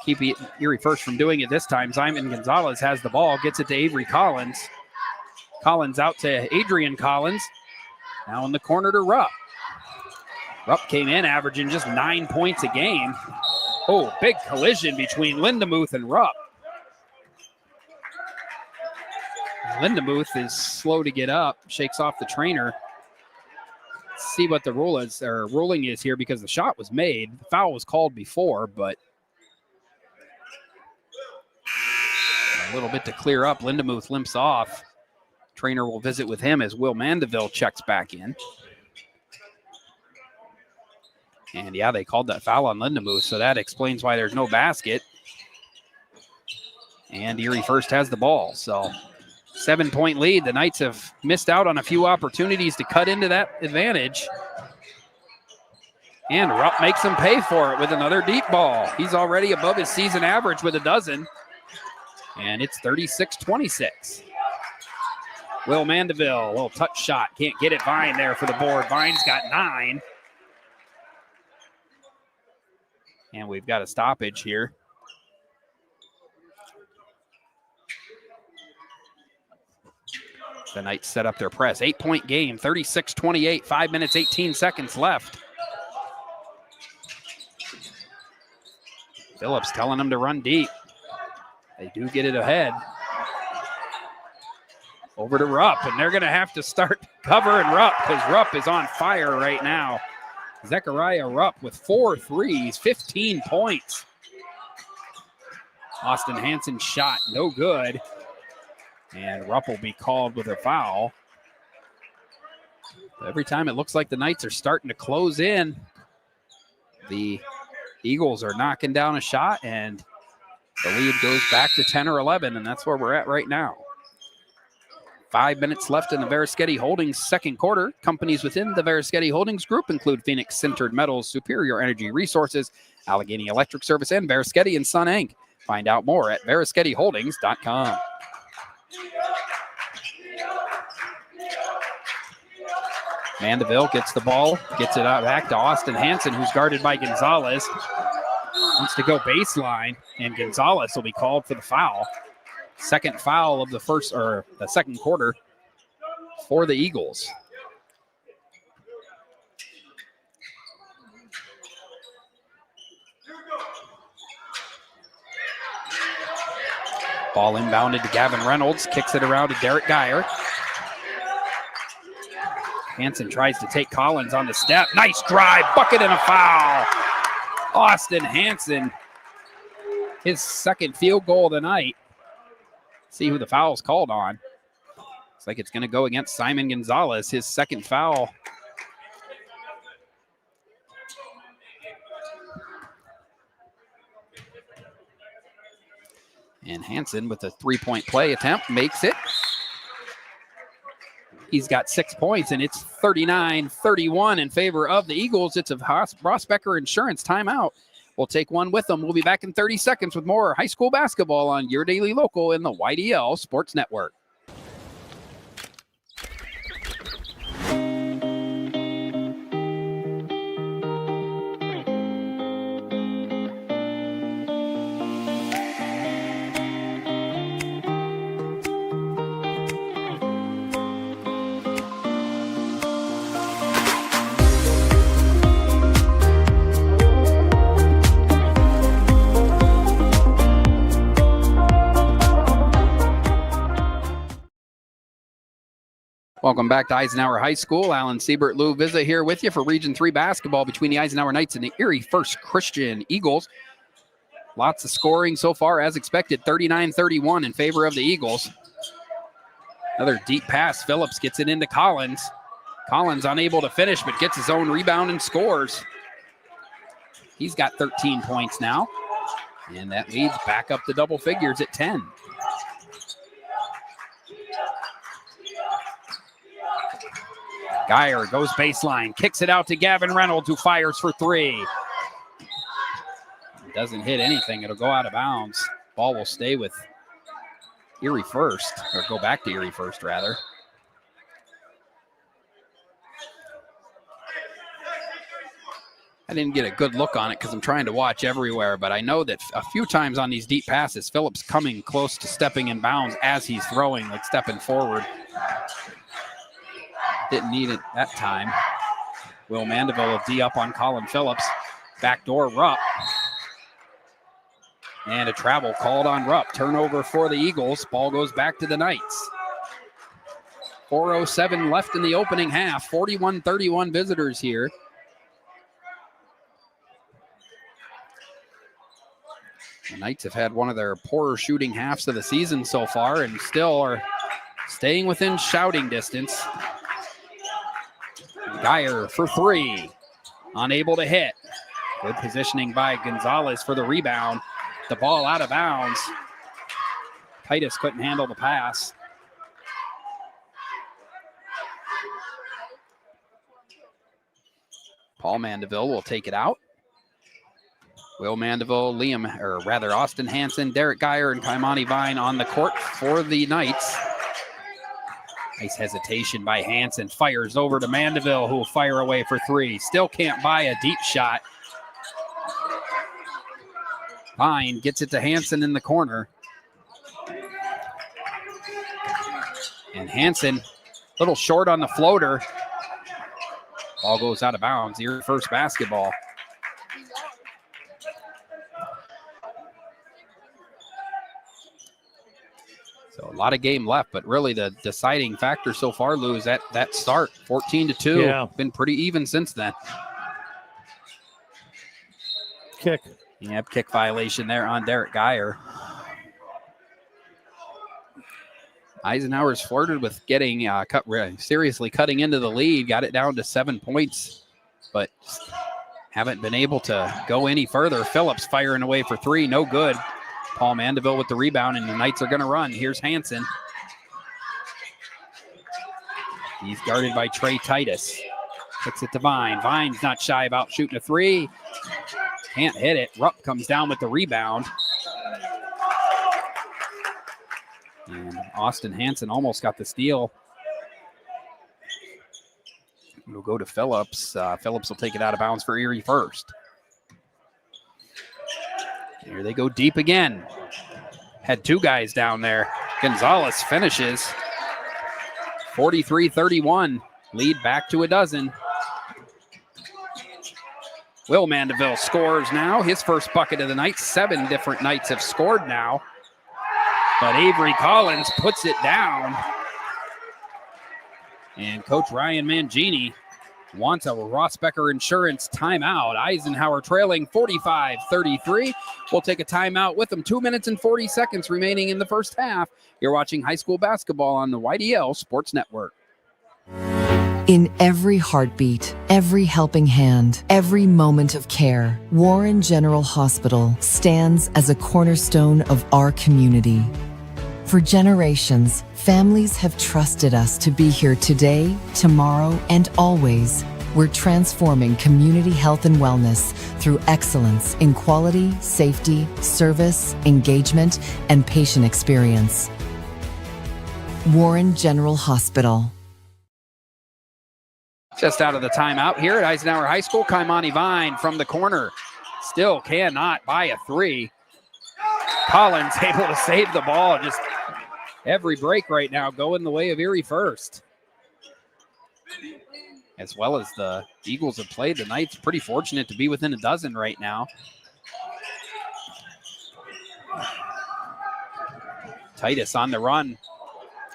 keep Erie First from doing it this time. Simon Gonzalez has the ball, gets it to Avery Collins. Collins out to Adrian Collins. Now in the corner to Rupp. Rupp came in averaging just 9 points a game. Oh, big collision between Lindemuth and Rupp. Lindemuth is slow to get up, shakes off the trainer. See what the ruling is here, because the shot was made. The foul was called before, but a little bit to clear up. Lindemuth limps off. Trainer will visit with him as Will Mandeville checks back in. And yeah, they called that foul on Lindemuth, so that explains why there's no basket. And Erie First has the ball, so 7-point lead. The Knights have missed out on a few opportunities to cut into that advantage. And Rupp makes them pay for it with another deep ball. He's already above his season average with a dozen. And it's 36-26. Will Mandeville, a little touch shot. Can't get it. Vine there for the board. Vine's got 9. And we've got a stoppage here. The Knights set up their press. 8-point game, 36-28, 5 minutes, 18 seconds left. Phillips telling them to run deep. They do get it ahead. Over to Rupp, and they're going to have to start covering Rupp because Rupp is on fire right now. Zechariah Rupp with 4 threes, 15 points. Austin Hansen shot, no good. And Rupp will be called with a foul. Every time it looks like the Knights are starting to close in, the Eagles are knocking down a shot, and the lead goes back to 10 or 11, and that's where we're at right now. 5 minutes left in the Verischetti Holdings second quarter. Companies within the Verischetti Holdings Group include Phoenix Sintered Metals, Superior Energy Resources, Allegheny Electric Service, and Verischetti & Son Inc. Find out more at VerischettiHoldings.com. Mandeville gets the ball, gets it out back to Austin Hansen, who's guarded by Gonzalez. Wants to go baseline, and Gonzalez will be called for the foul. Second foul of the second quarter for the Eagles. Ball inbounded to Gavin Reynolds, kicks it around to Derek Geyer. Hansen tries to take Collins on the step. Nice drive, bucket and a foul. Austin Hansen, his second field goal of the night. See who the foul's called on. Looks like it's going to go against Simon Gonzalez, his second foul. And Hansen with a three-point play attempt makes it. He's got 6 points, and it's 39-31 in favor of the Eagles. It's a Ross Becker Insurance timeout will take one with them. We'll be back in 30 seconds with more high school basketball on your daily local in the YDL Sports Network. Welcome back to Eisenhower High School. Alan Siebert, Lou Vizza here with you for Region 3 basketball between the Eisenhower Knights and the Erie First Christian Eagles. Lots of scoring so far as expected, 39-31 in favor of the Eagles. Another deep pass. Phillips gets it into Collins. Collins unable to finish, but gets his own rebound and scores. He's got 13 points now, and that leads back up to double figures at 10. Geyer goes baseline, kicks it out to Gavin Reynolds, who fires for three. Doesn't hit anything. It'll go out of bounds. Ball will stay with Erie First, or go back to Erie First, rather. I didn't get a good look on it because I'm trying to watch everywhere, but I know that a few times on these deep passes, Phillips coming close to stepping in bounds as he's throwing, like stepping forward. Didn't need it that time. Will Mandeville will D up on Colin Phillips. Backdoor Rupp. And a travel called on Rupp. Turnover for the Eagles. Ball goes back to the Knights. 4:07 left in the opening half. 41-31 visitors here. The Knights have had one of their poorer shooting halves of the season so far and still are staying within shouting distance. Geyer for three. Unable to hit. Good positioning by Gonzalez for the rebound. The ball out of bounds. Titus couldn't handle the pass. Paul Mandeville will take it out. Will Mandeville, Austin Hansen, Derek Geyer, and Kaimani Vine on the court for the Knights. Nice hesitation by Hansen. Fires over to Mandeville, who will fire away for three. Still can't buy a deep shot. Vine gets it to Hansen in the corner. And Hansen, a little short on the floater. Ball goes out of bounds. Erie First basketball. So a lot of game left, but really the deciding factor so far, Lou, is that start, 14-2. Yeah. Been pretty even since then. Kick. Yep, kick violation there on Derek Geyer. Eisenhower's flirted with getting seriously cutting into the lead, got it down to 7 points, but haven't been able to go any further. Phillips firing away for three, no good. Paul Mandeville with the rebound, and the Knights are going to run. Here's Hansen. He's guarded by Trey Titus. Kicks it to Vine. Vine's not shy about shooting a three. Can't hit it. Rupp comes down with the rebound. And Austin Hansen almost got the steal. We'll go to Phillips. Phillips will take it out of bounds for Erie First. Here they go deep again. Had two guys down there. Gonzalez finishes. 43-31. Lead back to a dozen. Will Mandeville scores now. His first bucket of the night. 7 different Knights have scored now. But Avery Collins puts it down. And Coach Ryan Mangini wants a Rossbecker Insurance timeout. Eisenhower trailing 45-33. We'll take a timeout with them. 2 minutes and 40 seconds remaining in the first half. You're watching high school basketball on the YDL Sports Network. In every heartbeat, every helping hand, every moment of care, Warren General Hospital stands as a cornerstone of our community. For generations, families have trusted us to be here today, tomorrow, and always, we're transforming community health and wellness through excellence in quality, safety, service, engagement, and patient experience. Warren General Hospital. Just out of the timeout here at Eisenhower High School, Kaimani Vine from the corner. Still cannot buy a three. Collins able to save the ball. Just every break right now going the way of Erie first. As well as the Eagles have played, the Knights pretty fortunate to be within a dozen right now. Titus on the run.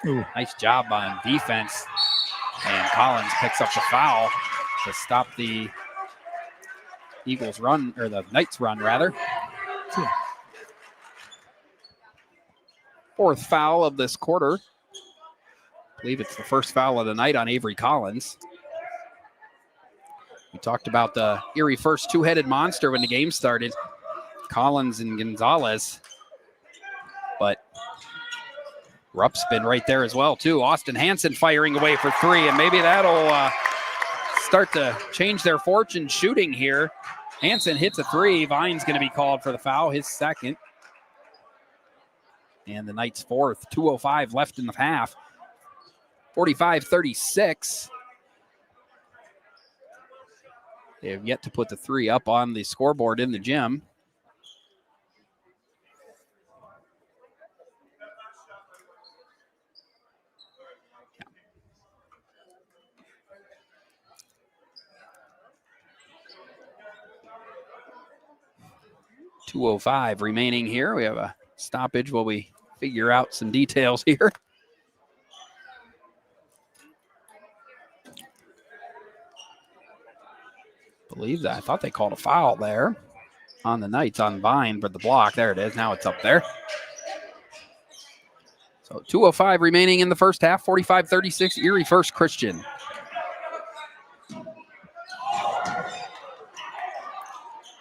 Ooh. Nice job on defense. And Collins picks up the foul to stop the Eagles run, or the Knights run rather. Fourth foul of this quarter. I believe it's the first foul of the night on Avery Collins. We talked about the Erie first two-headed monster when the game started, Collins and Gonzalez. But Rupp's been right there as well, too. Austin Hansen firing away for three, and maybe that'll start to change their fortune shooting here. Hansen hits a three. Vine's going to be called for the foul, his second. And the Knights' fourth. 2:05 left in the half. 45-36. They have yet to put the three up on the scoreboard in the gym. Yeah. 2:05 remaining here. We have a stoppage while we figure out some details here. Believe that. I thought they called a foul there on the Knights on Vine, but the block, there it is. Now it's up there. So 2:05 remaining in the first half. 45-36, Erie first Christian.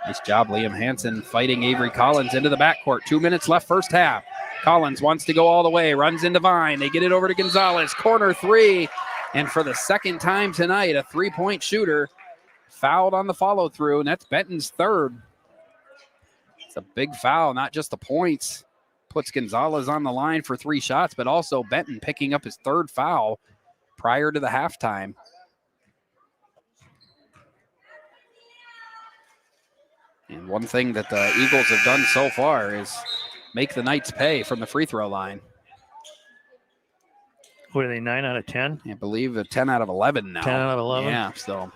Nice job, Liam Hansen fighting Avery Collins into the backcourt. 2 minutes left first half. Collins wants to go all the way, runs into Vine. They get it over to Gonzalez. Corner three. And for the second time tonight, a three-point shooter fouled on the follow-through, and that's Benton's third. It's a big foul, not just the points. Puts Gonzalez on the line for three shots, but also Benton picking up his third foul prior to the halftime. And one thing that the Eagles have done so far is make the Knights pay from the free throw line. What are they, 9 out of 10? I believe a 10 out of 11 now. 10 out of 11? Yeah, so.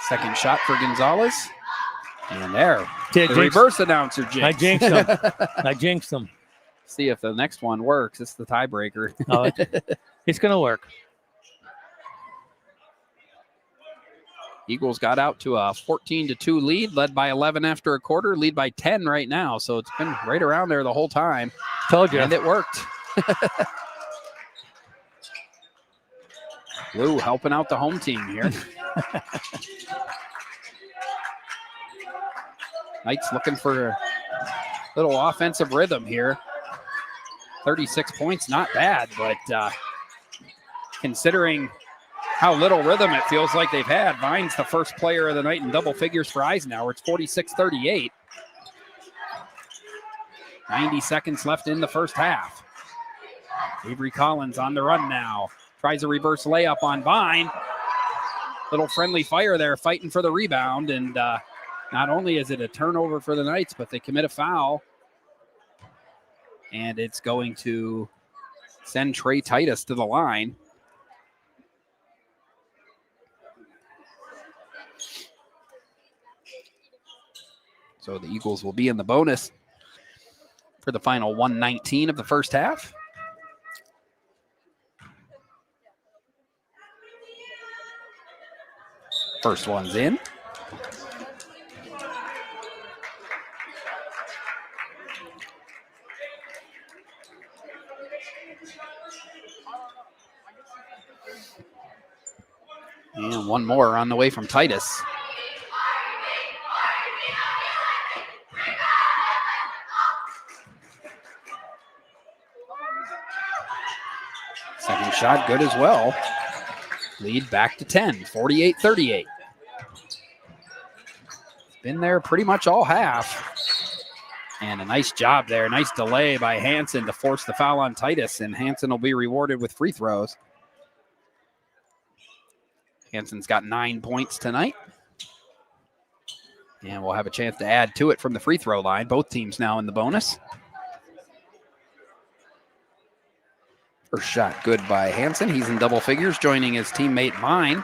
Second shot for Gonzalez. And there, the reverse announcer jinx. I jinxed them. I jinxed them. See if the next one works. It's the tiebreaker. Oh, it's going to work. Eagles got out to a 14-2 lead, led by 11 after a quarter, lead by 10 right now. So it's been right around there the whole time. Told you. And it worked. Lou helping out the home team here. Knights looking for a little offensive rhythm here. 36 points, not bad, but considering how little rhythm it feels like they've had, Vine's the first player of the night in double figures for Eisenhower. It's 46-38. 90 seconds left in the first half. Avery Collins on the run now. Tries a reverse layup on Vine. Little friendly fire there, fighting for the rebound. And not only is it a turnover for the Knights, but they commit a foul. And it's going to send Trey Titus to the line. So the Eagles will be in the bonus for the final 1:19 of the first half. First one's in. And one more on the way from Titus. shot good as well. Lead back to 10, 48-38. Been there pretty much all half. And a nice job there. Nice delay by Hansen to force the foul on Titus, and Hansen will be rewarded with free throws. Hansen's got 9 points tonight. And we'll have a chance to add to it from the free throw line. Both teams now in the bonus. First shot good by Hansen. He's in double figures, joining his teammate Mine.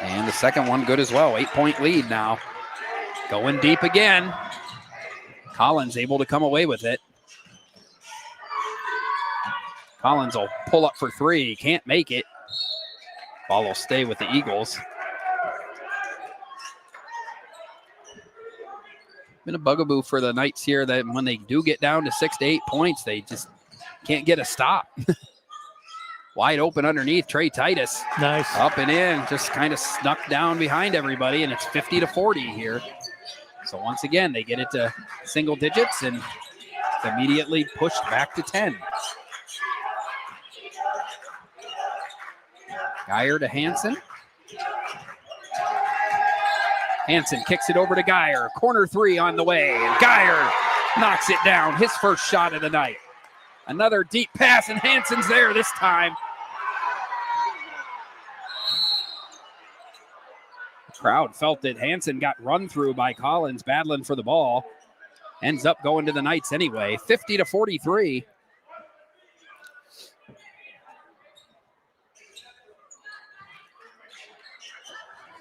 And the second one good as well. 8-point lead now. Going deep again. Collins able to come away with it. Collins will pull up for three. Can't make it. Ball will stay with the Eagles. Been a bugaboo for the Knights here that when they do get down to 6 to 8 points, they just can't get a stop. Wide open underneath, Trey Titus. Nice. Up and in, just kind of snuck down behind everybody, and it's 50-40 here. So once again, they get it to single digits, and it's immediately pushed back to 10. Geyer to Hansen. Hansen kicks it over to Geyer. Corner three on the way. Geyer knocks it down. His first shot of the night. Another deep pass, and Hansen's there this time. The crowd felt that Hansen got run through by Collins battling for the ball. Ends up going to the Knights anyway. 50-43.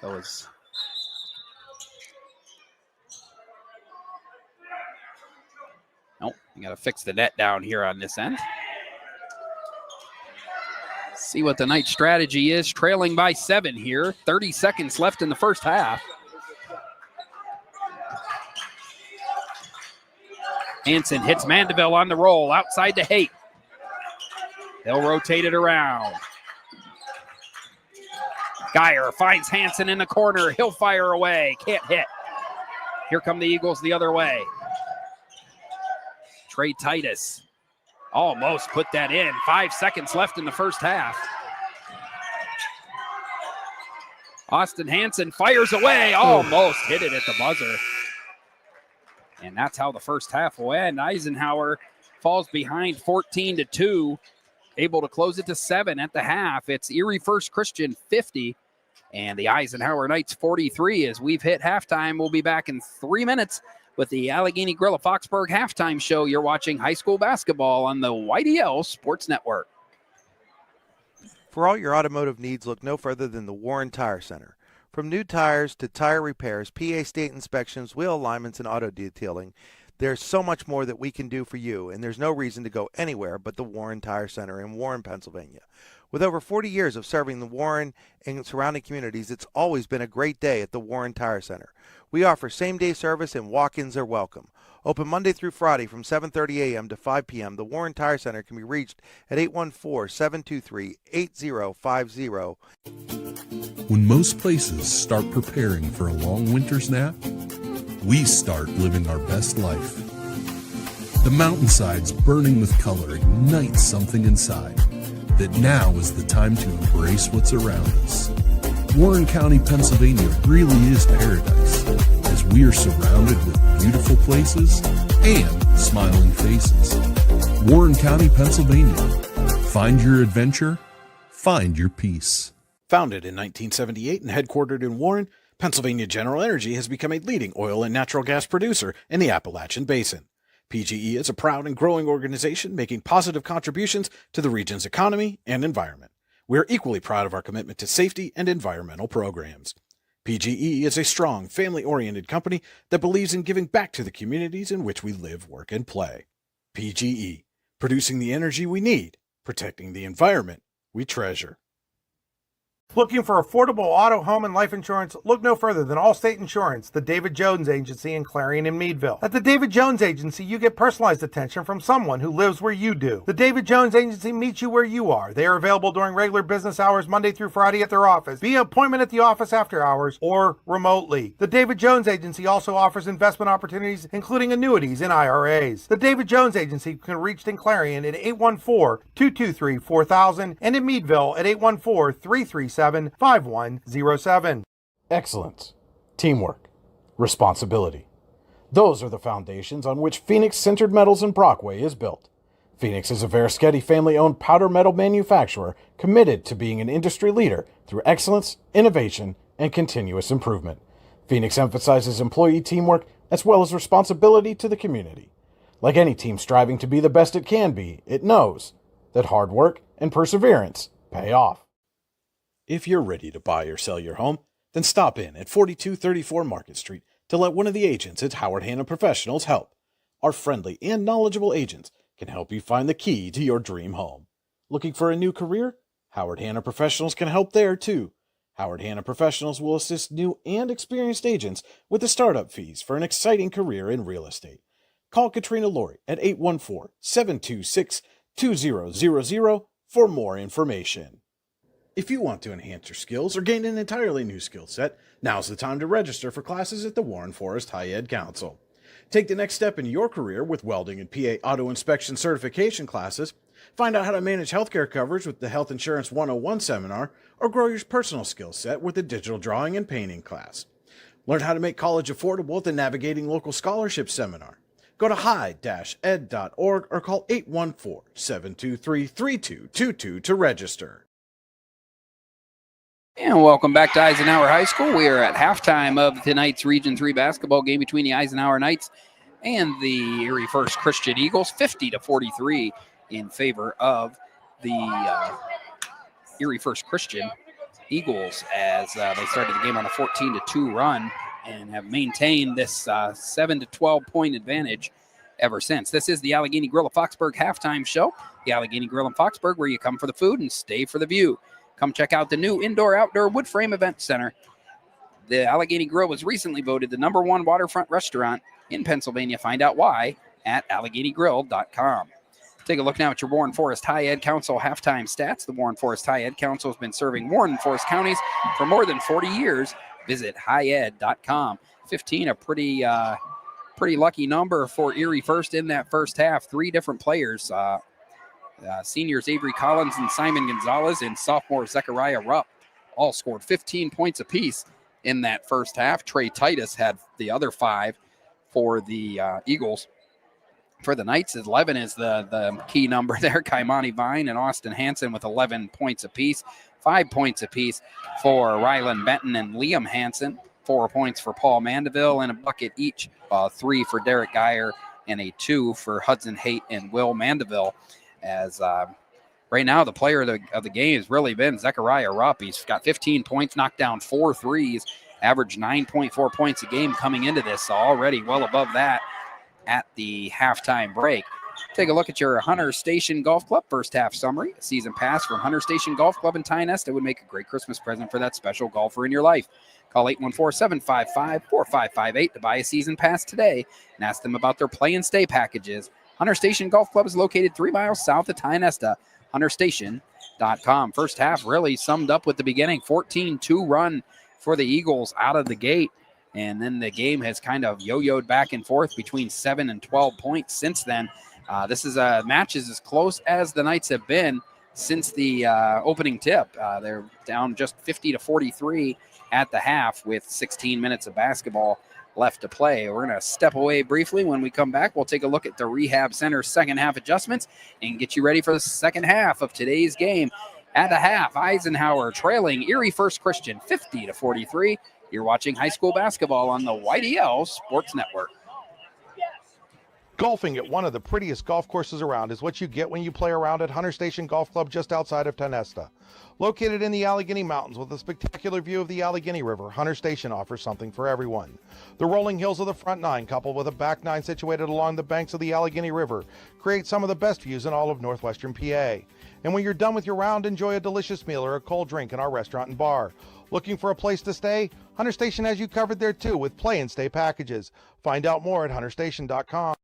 That was... Nope, you got to fix the net down here on this end. See what the Knights' strategy is. Trailing by 7 here. 30 seconds left in the first half. Hansen hits Mandeville on the roll. Outside to Haight. They'll rotate it around. Geyer finds Hansen in the corner. He'll fire away. Can't hit. Here come the Eagles the other way. Trey Titus almost put that in. 5 seconds left in the first half. Austin Hansen fires away. Almost hit it at the buzzer. And that's how the first half will end. Eisenhower falls behind 14-2. Able to close it to 7 at the half. It's Erie First Christian 50 and the Eisenhower Knights 43. As we've hit halftime, we'll be back in 3 minutes with the Allegheny Grill of Foxburg halftime show. You're watching high school basketball on the YDL Sports Network. For all your automotive needs, look no further than the Warren Tire Center. From new tires to tire repairs, PA state inspections, wheel alignments, and auto detailing, there's so much more that we can do for you, and there's no reason to go anywhere but the Warren Tire Center in Warren, Pennsylvania. With over 40 years of serving the Warren and surrounding communities, it's always been a great day at the Warren Tire Center. We offer same-day service and walk-ins are welcome. Open Monday through Friday from 7:30 a.m. to 5 p.m., the Warren Tire Center can be reached at 814-723-8050. When most places start preparing for a long winter's nap, we start living our best life. The mountainsides burning with color ignite something inside that now is the time to embrace what's around us. Warren County, Pennsylvania really is paradise, as we are surrounded with beautiful places and smiling faces. Warren County, Pennsylvania. Find your adventure, find your peace. Founded in 1978 and headquartered in Warren, Pennsylvania General Energy has become a leading oil and natural gas producer in the Appalachian Basin. PGE is a proud and growing organization making positive contributions to the region's economy and environment. We are equally proud of our commitment to safety and environmental programs. PGE is a strong, family-oriented company that believes in giving back to the communities in which we live, work, and play. PGE, producing the energy we need, protecting the environment we treasure. Looking for affordable auto, home, and life insurance? Look no further than Allstate Insurance, the David Jones Agency in Clarion and Meadville. At the David Jones Agency, you get personalized attention from someone who lives where you do. The David Jones Agency meets you where you are. They are available during regular business hours, Monday through Friday at their office, via appointment at the office after hours, or remotely. The David Jones Agency also offers investment opportunities, including annuities and IRAs. The David Jones Agency can be reached in Clarion at 814-223-4000 and in Meadville at 814-337-5107. Excellence, teamwork, responsibility. Those are the foundations on which Phoenix Sintered Metals in Brockway is built. Phoenix is a Verischetti family-owned powder metal manufacturer committed to being an industry leader through excellence, innovation, and continuous improvement. Phoenix emphasizes employee teamwork as well as responsibility to the community. Like any team striving to be the best it can be, it knows that hard work and perseverance pay off. If you're ready to buy or sell your home, then stop in at 4234 Market Street to let one of the agents at Howard Hanna Professionals help. Our friendly and knowledgeable agents can help you find the key to your dream home. Looking for a new career? Howard Hanna Professionals can help there too. Howard Hanna Professionals will assist new and experienced agents with the startup fees for an exciting career in real estate. Call Katrina Laurie at 814-726-2000 for more information. If you want to enhance your skills or gain an entirely new skill set, now's the time to register for classes at the Warren Forest High Ed Council. Take the next step in your career with welding and PA auto inspection certification classes, find out how to manage healthcare coverage with the Health Insurance 101 seminar, or grow your personal skill set with the digital drawing and painting class. Learn how to make college affordable with the Navigating Local Scholarship seminar. Go to high-ed.org or call 814-723-3222 to register. And welcome back to Eisenhower High School. We are at halftime of tonight's Region 3 basketball game between the Eisenhower Knights and the Erie First Christian Eagles, 50-43 in favor of the Erie First Christian Eagles as they started the game on a 14-2 run and have maintained this 7 to 12 point advantage ever since. This is the Allegheny Grill of Foxburg halftime show. The Allegheny Grill in Foxburg, where you come for the food and stay for the view. Come check out the new indoor-outdoor wood frame event center. The Allegheny Grill was recently voted the #1 waterfront restaurant in Pennsylvania. Find out why at AlleghenyGrill.com. Take a look now at your Warren Forest High Ed Council halftime stats. The Warren Forest High Ed Council has been serving Warren and Forest counties for more than 40 years. Visit highed.com. 15, a pretty lucky number for Erie First in that first half. 3 different players. Seniors Avery Collins and Simon Gonzalez and sophomore Zechariah Rupp all scored 15 points apiece in that first half. Trey Titus had the other 5 for the Eagles. For the Knights, 11 is the key number there. Kaimani Vine and Austin Hansen with 11 points apiece. 5 points apiece for Rylan Benton and Liam Hansen. 4 points for Paul Mandeville and a bucket each. 3 for Derek Geyer and a 2 for Hudson Haight and Will Mandeville. As right now, the player of the game has really been Zechariah Rupp. He's got 15 points, knocked down 4 threes, averaged 9.4 points a game coming into this, so already well above that at the halftime break. Take a look at your Hunter Station Golf Club first half summary. A season pass from Hunter Station Golf Club in Tynesta would make a great Christmas present for that special golfer in your life. Call 814-755-4558 to buy a season pass today and ask them about their play and stay packages. Hunter Station Golf Club is located 3 miles south of Tynesta. HunterStation.com. First half really summed up with the beginning. 14-2 run for the Eagles out of the gate. And then the game has kind of yo-yoed back and forth between 7 and 12 points since then. This is a match is as close as the Knights have been since the opening tip. They're down just 50-43 at the half with 16 minutes of basketball left to play. We're going to step away briefly. When we come back, we'll take a look at the Rehab Center's second half adjustments and get you ready for the second half of today's game. At the half, Eisenhower trailing Erie First Christian 50-43. You're watching high school basketball on the YDL Sports Network. Golfing at one of the prettiest golf courses around is what you get when you play around at Hunter Station Golf Club just outside of Tynesta. Located in the Allegheny Mountains with a spectacular view of the Allegheny River, Hunter Station offers something for everyone. The rolling hills of the front nine, coupled with a back nine situated along the banks of the Allegheny River, create some of the best views in all of northwestern PA. And when you're done with your round, enjoy a delicious meal or a cold drink in our restaurant and bar. Looking for a place to stay? Hunter Station has you covered there too with play and stay packages. Find out more at hunterstation.com.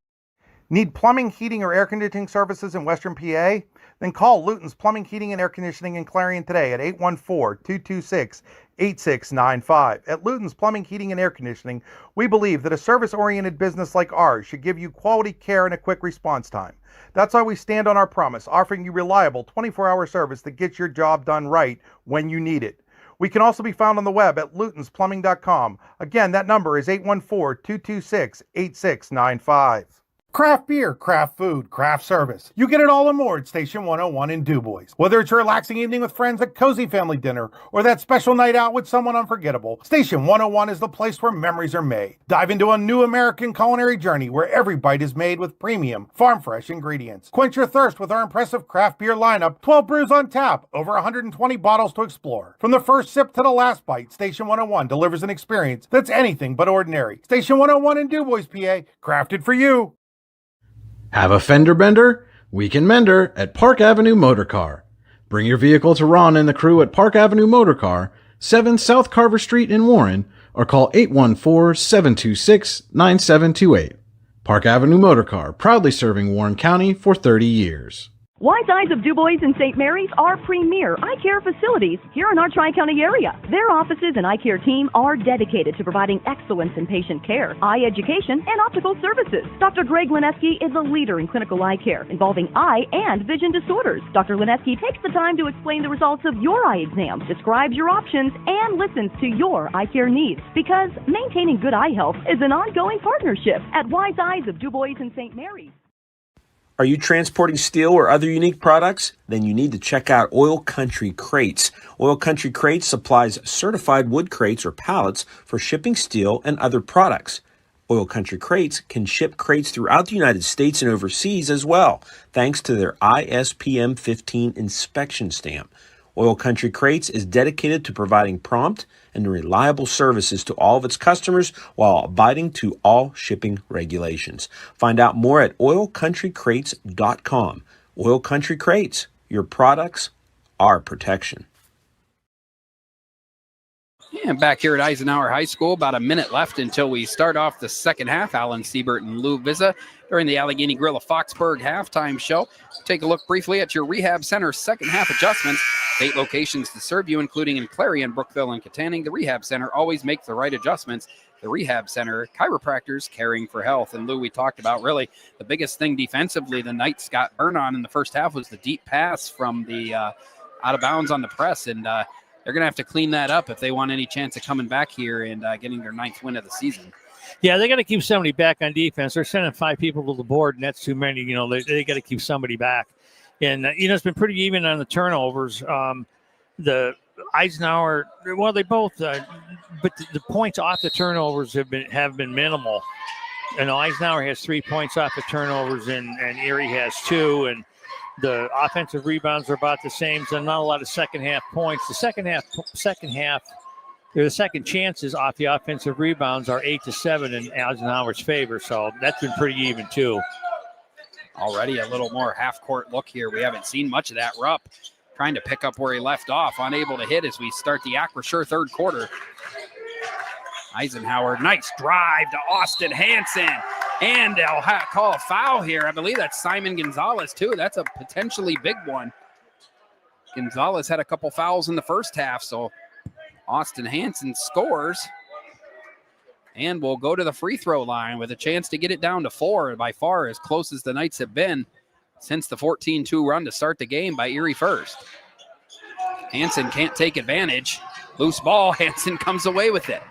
Need plumbing, heating, or air conditioning services in Western PA? Then call Luton's Plumbing, Heating, and Air Conditioning in Clarion today at 814-226-8695. At Luton's Plumbing, Heating, and Air Conditioning, we believe that a service-oriented business like ours should give you quality care and a quick response time. That's why we stand on our promise, offering you reliable 24-hour service that gets your job done right when you need it. We can also be found on the web at lutonsplumbing.com. Again, that number is 814-226-8695. Craft beer, craft food, craft service. You get it all and more at Station 101 in DuBois. Whether it's your relaxing evening with friends at cozy family dinner or that special night out with someone unforgettable, Station 101 is the place where memories are made. Dive into a new American culinary journey where every bite is made with premium, farm-fresh ingredients. Quench your thirst with our impressive craft beer lineup, 12 brews on tap, over 120 bottles to explore. From the first sip to the last bite, Station 101 delivers an experience that's anything but ordinary. Station 101 in DuBois, PA, crafted for you. Have a fender bender? We can mender at Park Avenue Motor Car. Bring your vehicle to Ron and the crew at Park Avenue Motor Car, 7 South Carver Street in Warren, or call 814-726-9728. Park Avenue Motor Car, proudly serving Warren County for 30 years. Wise Eyes of DuBois and St. Mary's are premier eye care facilities here in our Tri-County area. Their offices and eye care team are dedicated to providing excellence in patient care, eye education, and optical services. Dr. Greg Lineski is a leader in clinical eye care involving eye and vision disorders. Dr. Lineski takes the time to explain the results of your eye exam, describes your options, and listens to your eye care needs, because maintaining good eye health is an ongoing partnership at Wise Eyes of DuBois and St. Mary's. Are you transporting steel or other unique products? Then you need to check out Oil Country Crates. Oil Country Crates supplies certified wood crates or pallets for shipping steel and other products. Oil Country Crates can ship crates throughout the United States and overseas as well, thanks to their ISPM 15 inspection stamp. Oil Country Crates is dedicated to providing prompt and reliable services to all of its customers while abiding to all shipping regulations. Find out more at oilcountrycrates.com. Oil Country Crates, your products, our protection. And back here at Eisenhower High School, about a minute left until we start off the second half. Alan Siebert and Lou Vizza during the Allegheny Grill of Foxburg halftime show. Take a look briefly at your Rehab Center second half adjustments. 8 locations to serve you, including in Clarion, Brookville, and Katanning. The Rehab Center always makes the right adjustments. The Rehab Center, chiropractors caring for health. And Lou, we talked about really the biggest thing defensively the Knights got burned on in the first half was the deep pass from the out of bounds on the press. And they're going to have to clean that up if they want any chance of coming back here and getting their 9th win of the season. Yeah, they got to keep somebody back on defense. They're sending 5 people to the board, and that's too many. You know, they got to keep somebody back. And, it's been pretty even on the turnovers. The Eisenhower, well, they both, but the points off the turnovers have been minimal. And Eisenhower has 3 points off the turnovers, and Erie has 2. And the offensive rebounds are about the same, so not a lot of second half points. The second chances off the offensive rebounds are 8-7 in Eisenhower's favor, so that's been pretty even too. Already a little more half-court look here. We haven't seen much of that. Rupp trying to pick up where he left off, unable to hit as we start the Acrisure third quarter. Eisenhower, nice drive to Austin Hanson. And they'll call a foul here. I believe that's Simon Gonzalez, too. That's a potentially big one. Gonzalez had a couple fouls in the first half, so Austin Hanson scores. And we'll go to the free throw line with a chance to get it down to 4, by far as close as the Knights have been since the 14-2 run to start the game by Erie first. Hanson can't take advantage. Loose ball, Hanson comes away with it.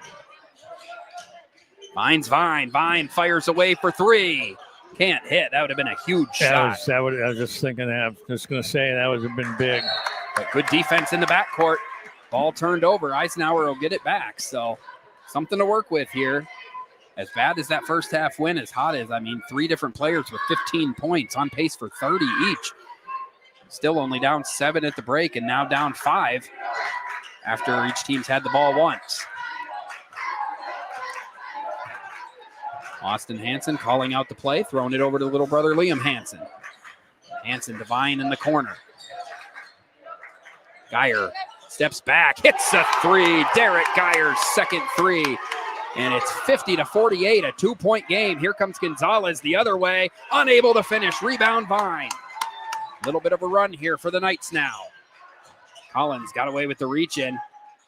Finds Vine. Vine fires away for 3. Can't hit. That would have been a huge shot. I was just thinking that. I was just going to say that would have been big. But good defense in the backcourt. Ball turned over. Eisenhower will get it back. So something to work with here. As bad as that first half win, as hot as, 3 different players with 15 points on pace for 30 each. Still only down 7 at the break and now down 5 after each team's had the ball once. Austin Hanson calling out the play, throwing it over to little brother Liam Hanson. Hanson to Vine in the corner. Geyer steps back, hits a three. Derek Geyer's second three. And it's 50-48, a 2-point game. Here comes Gonzalez the other way, unable to finish. Rebound Vine. A little bit of a run here for the Knights now. Collins got away with the reach in.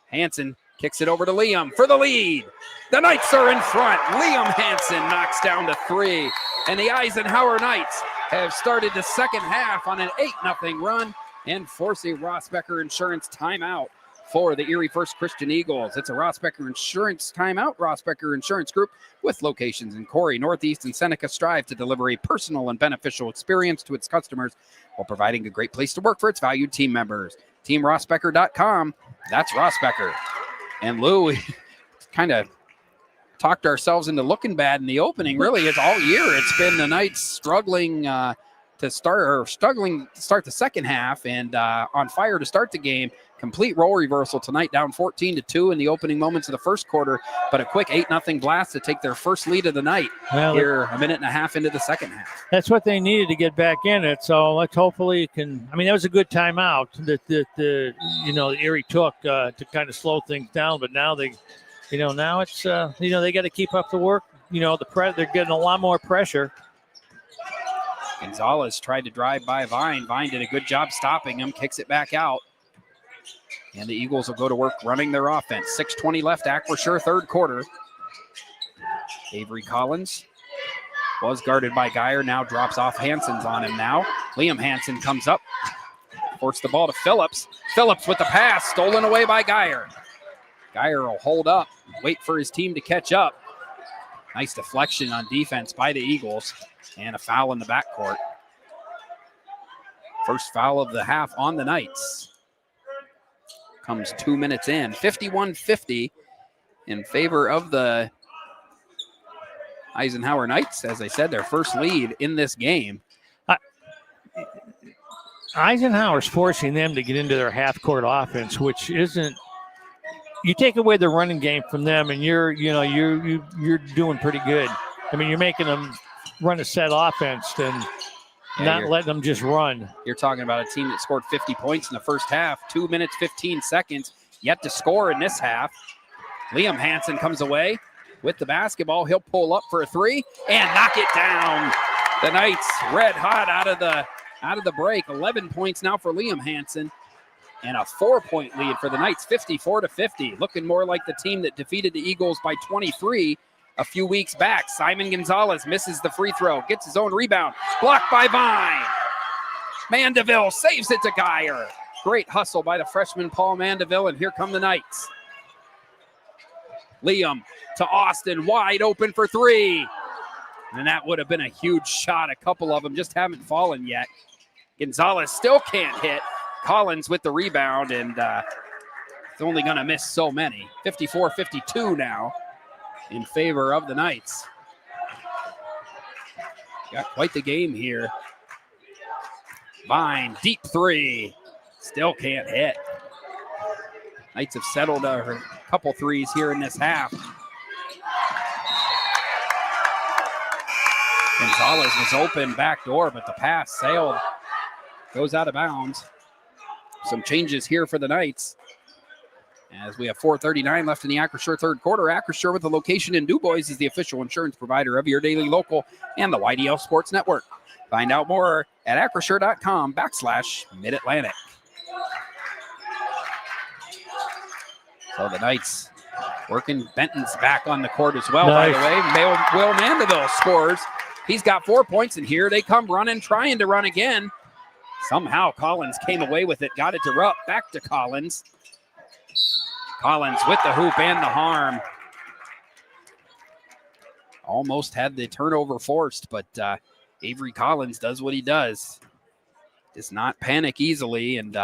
Hansen kicks it over to Liam for the lead. The Knights are in front. Liam Hansen knocks down to three. And the Eisenhower Knights have started the second half on an 8-0 run and force a Rossbecker Insurance timeout for the Erie First Christian Eagles. It's a Rossbecker Insurance timeout. Rossbecker Insurance Group, with locations in Corey, Northeast, and Seneca, strive to deliver a personal and beneficial experience to its customers while providing a great place to work for its valued team members. TeamRossbecker.com. That's Rossbecker. And Lou, we kind of talked ourselves into looking bad in the opening. Really, it's all year. It's been the Knights struggling to start the second half and on fire to start the game. Complete role reversal tonight, down 14-2 in the opening moments of the first quarter, but a quick 8-0 blast to take their first lead of the night here a minute and a half into the second half. That's what they needed to get back in it. So let's hopefully can. I mean, that was a good timeout that Erie took to kind of slow things down. But now now it's they got to keep up the work. They're getting a lot more pressure. Gonzalez tried to drive by Vine. Vine did a good job stopping him. Kicks it back out. And the Eagles will go to work running their offense. 6:20 left, Acrisure, third quarter. Avery Collins was guarded by Geyer, now drops off. Hansen's on him now. Liam Hansen comes up, forced the ball to Phillips. Phillips with the pass, stolen away by Geyer. Geyer will hold up, wait for his team to catch up. Nice deflection on defense by the Eagles, and a foul in the backcourt. First foul of the half on the Knights. Comes 2 minutes in. 51-50 in favor of the Eisenhower Knights. As I said, their first lead in this game. Eisenhower's forcing them to get into their half-court offense, which isn't. You take away the running game from them, and you're doing pretty good. I mean, you're making them run a set offense and not letting them just run. You're talking about a team that scored 50 points in the first half, 2 minutes, 15 seconds, yet to score in this half. Liam Hansen comes away with the basketball. He'll pull up for a three and knock it down. The Knights red hot out of the break. 11 points now for Liam Hansen, and a 4-point lead for the Knights, 54-50. Looking more like the team that defeated the Eagles by 23 a few weeks back. Simon Gonzalez misses the free throw, gets his own rebound, blocked by Vine. Mandeville saves it to Geyer. Great hustle by the freshman Paul Mandeville, and here come the Knights. Liam to Austin, wide open for three. And that would have been a huge shot. A couple of them just haven't fallen yet. Gonzalez still can't hit. Collins with the rebound, and it's only going to miss so many. 54-52 now in favor of the Knights. Got quite the game here. Vine, deep three. Still can't hit. Knights have settled a couple threes here in this half. Gonzalez was open back door, but the pass sailed. Goes out of bounds. Some changes here for the Knights, as we have 4:39 left in the Acrisure third quarter. Acrisure, with a location in DuBois, is the official insurance provider of your daily local and the YDL Sports Network. Find out more at acrisure.com/Mid-Atlantic. So the Knights working. Benton's back on the court as well, nice. By the way. Will Mandeville scores. He's got 4 points, and here they come running, trying to run again. Somehow Collins came away with it, got it to Rupp, back to Collins. Collins with the hoop and the harm. Almost had the turnover forced, but Avery Collins does what he does. Does not panic easily, and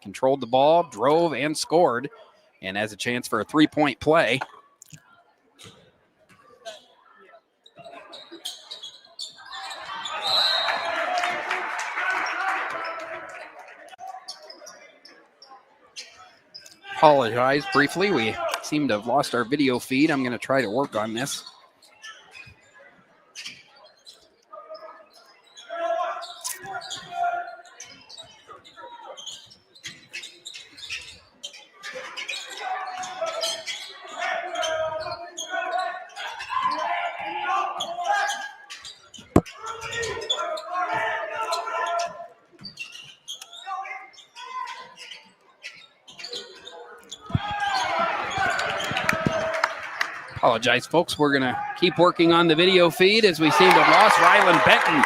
controlled the ball, drove, and scored, and has a chance for a three-point play. Apologize briefly. We seem to have lost our video feed. I'm going to try to work on this. Apologize, folks. We're going to keep working on the video feed as we seem to have lost. Rylan Benton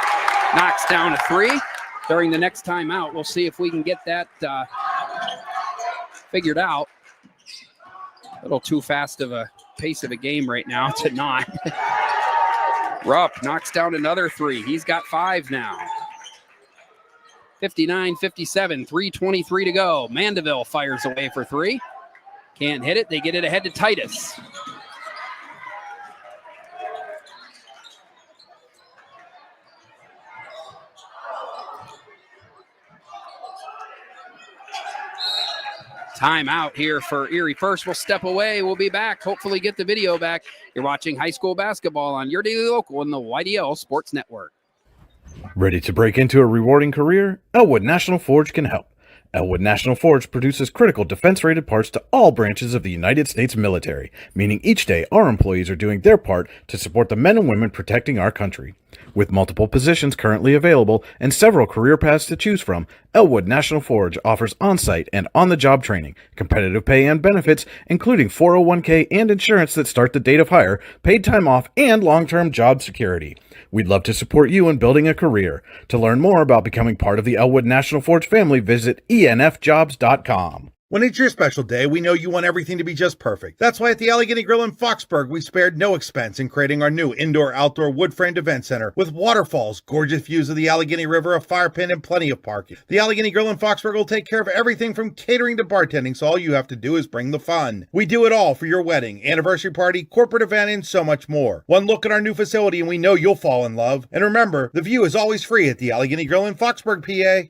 knocks down a three. During the next timeout, we'll see if we can get that figured out. A little too fast of a pace of a game right now to not. Rupp knocks down another three. He's got 5 now. 59-57, 3:23 to go. Mandeville fires away for 3. Can't hit it. They get it ahead to Titus. Timeout here for Erie. First, we'll step away. We'll be back. Hopefully get the video back. You're watching high school basketball on your daily local in the YDL Sports Network. Ready to break into a rewarding career? Elwood National Forge can help. Elwood National Forge produces critical defense-rated parts to all branches of the United States military, meaning each day our employees are doing their part to support the men and women protecting our country. With multiple positions currently available and several career paths to choose from, Elwood National Forge offers on-site and on-the-job training, competitive pay and benefits, including 401k and insurance that start the date of hire, paid time off, and long-term job security. We'd love to support you in building a career. To learn more about becoming part of the Elwood National Forge family, visit enfjobs.com. When it's your special day, we know you want everything to be just perfect. That's why at the Allegheny Grill in Foxburg, we spared no expense in creating our new indoor-outdoor wood-framed event center with waterfalls, gorgeous views of the Allegheny River, a fire pit, and plenty of parking. The Allegheny Grill in Foxburg will take care of everything from catering to bartending, so all you have to do is bring the fun. We do it all for your wedding, anniversary party, corporate event, and so much more. One look at our new facility and we know you'll fall in love. And remember, the view is always free at the Allegheny Grill in Foxburg, PA.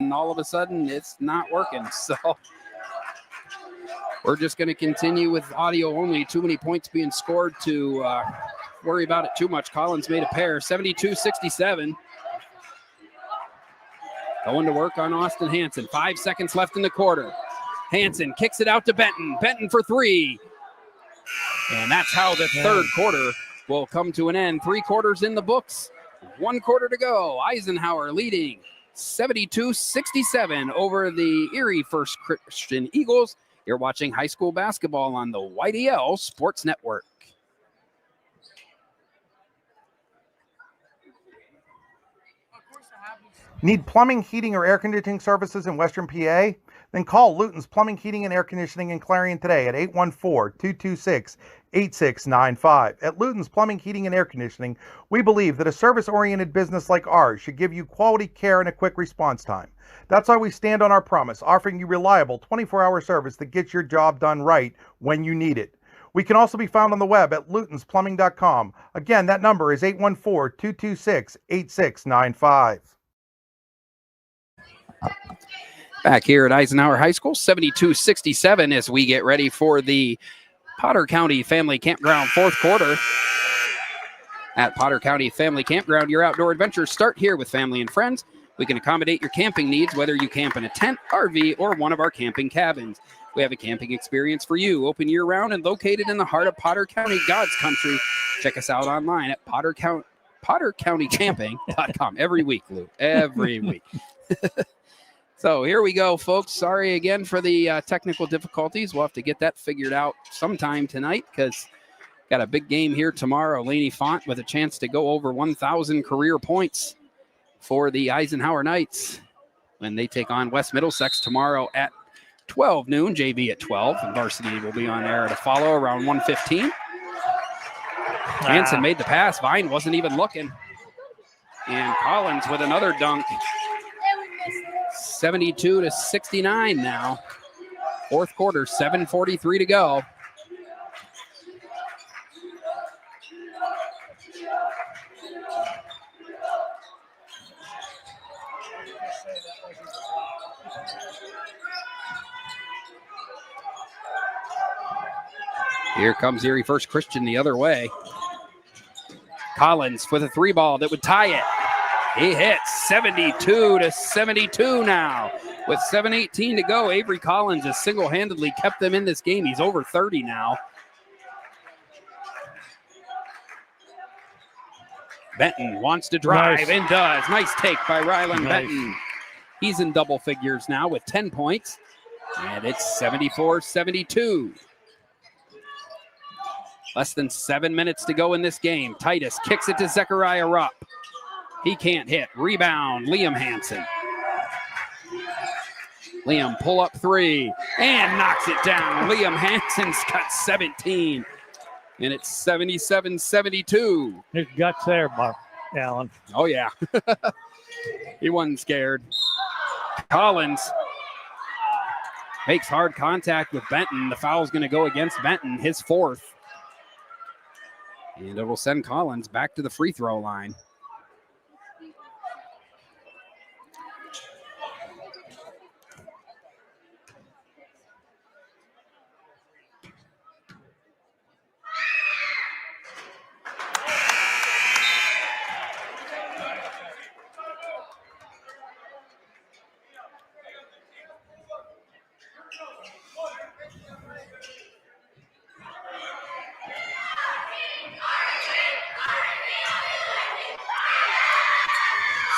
and all of a sudden it's not working. So we're just going to continue with audio only. Too many points being scored to worry about it too much. Collins made a pair, 72-67. Going to work on Austin Hansen. 5 seconds left in the quarter. Hansen kicks it out to Benton. Benton for three. And that's how the third quarter will come to an end. 3 quarters in the books. 1 quarter to go. Eisenhower leading 72-67 over the Erie First Christian Eagles. You're watching high school basketball on the YDL Sports Network. Need plumbing, heating, or air conditioning services in Western PA? Then call Luton's Plumbing, Heating, and Air Conditioning in Clarion today at 814-226-8695. At Luton's Plumbing, Heating, and Air Conditioning, we believe that a service-oriented business like ours should give you quality care and a quick response time. That's why we stand on our promise, offering you reliable 24-hour service that gets your job done right when you need it. We can also be found on the web at lutonsplumbing.com. Again, that number is 814-226-8695. Back here at Eisenhower High School, 72-67 as we get ready for the Potter County Family Campground fourth quarter. At Potter County Family Campground, your outdoor adventures start here with family and friends. We can accommodate your camping needs, whether you camp in a tent, RV, or one of our camping cabins. We have a camping experience for you, open year-round and located in the heart of Potter County, God's country. Check us out online at PotterCountyCamping.com every week, Lou, every week. So here we go, folks. Sorry again for the technical difficulties. We'll have to get that figured out sometime tonight because got a big game here tomorrow. Laney Font with a chance to go over 1,000 career points for the Eisenhower Knights when they take on West Middlesex tomorrow at 12 noon, JV at 12. And varsity will be on there to follow around 1:15. Hansen made the pass. Vine wasn't even looking. And Collins with another dunk. 72-69 now. Fourth quarter, 7:43 to go. Here comes Erie First Christian the other way. Collins with a 3 ball that would tie it. He hits 72-72 now. With 7:18 to go, Avery Collins has single-handedly kept them in this game. He's over 30 now. Benton wants to drive and does. Nice take by Rylan Benton. He's in double figures now with 10 points. And it's 74-72. Less than 7 minutes to go in this game. Titus kicks it to Zechariah Rupp. He can't hit. Rebound, Liam Hansen. Liam pull up 3 and knocks it down. Liam Hansen's got 17. And it's 77-72. There's guts there, Alan. Oh, yeah. He wasn't scared. Collins makes hard contact with Benton. The foul's going to go against Benton, his 4th. And it will send Collins back to the free throw line.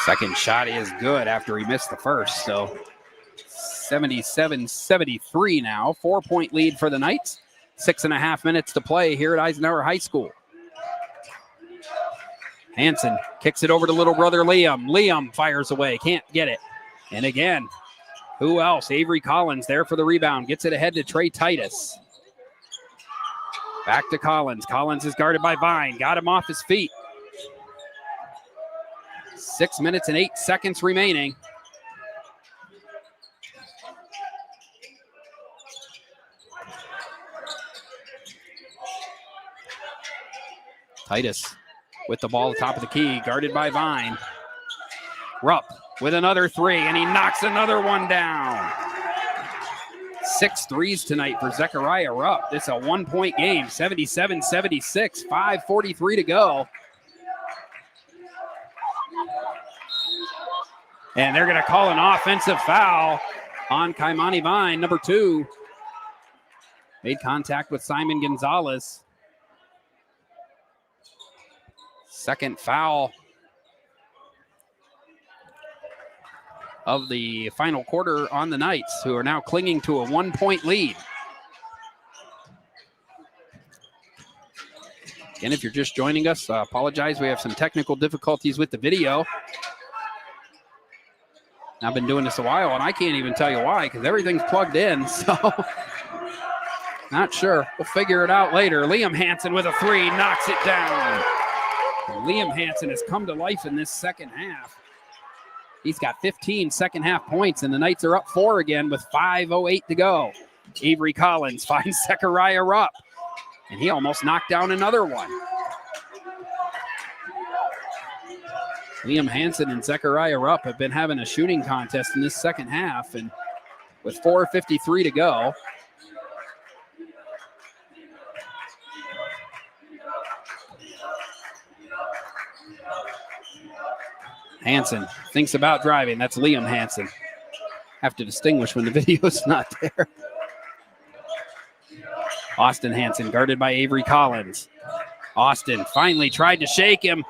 Second shot is good after he missed the first. So 77-73 now. 4-point lead for the Knights. 6.5 minutes to play here at Eisenhower High School. Hansen kicks it over to little brother Liam. Liam fires away. Can't get it. And again, who else? Avery Collins there for the rebound. Gets it ahead to Trey Titus. Back to Collins. Collins is guarded by Vine. Got him off his feet. 6 minutes and 8 seconds remaining. Titus with the ball at the top of the key, guarded by Vine. Rupp with another three, and he knocks another one down. 6 threes tonight for Zechariah Rupp. This is a 1-point game, 77-76, 5:43 to go. And they're going to call an offensive foul on Kaimani Vine, number 2. Made contact with Simon Gonzalez. Second foul of the final quarter on the Knights, who are now clinging to a 1-point lead. Again, if you're just joining us, apologize. We have some technical difficulties with the video. I've been doing this a while, and I can't even tell you why, because everything's plugged in, so not sure. We'll figure it out later. Liam Hansen with a 3, knocks it down. And Liam Hansen has come to life in this second half. He's got 15 second half points, and the Knights are up 4 again with 5:08 to go. Avery Collins finds Zechariah Rupp, and he almost knocked down another one. Liam Hansen and Zechariah Rupp have been having a shooting contest in this second half, and with 4:53 to go, Hansen thinks about driving. That's Liam Hansen. Have to distinguish when the video's not there. Austin Hansen guarded by Avery Collins. Austin finally tried to shake him.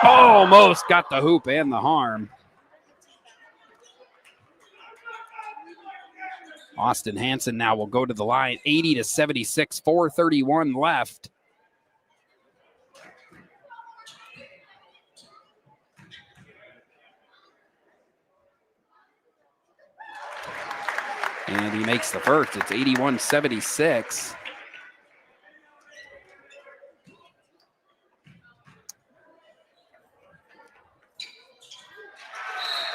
Almost got the hoop and the harm. Austin Hansen now will go to the line, 80-76, 4:31 left. And he makes the first. It's 81-76.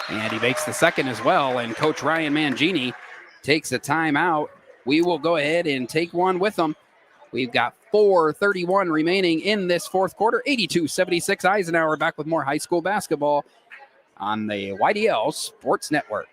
And he makes the second as well. And Coach Ryan Mangini takes a timeout. We will go ahead and take one with them. We've got 4:31 remaining in this fourth quarter. 82-76 Eisenhower, back with more high school basketball on the YDL Sports Network.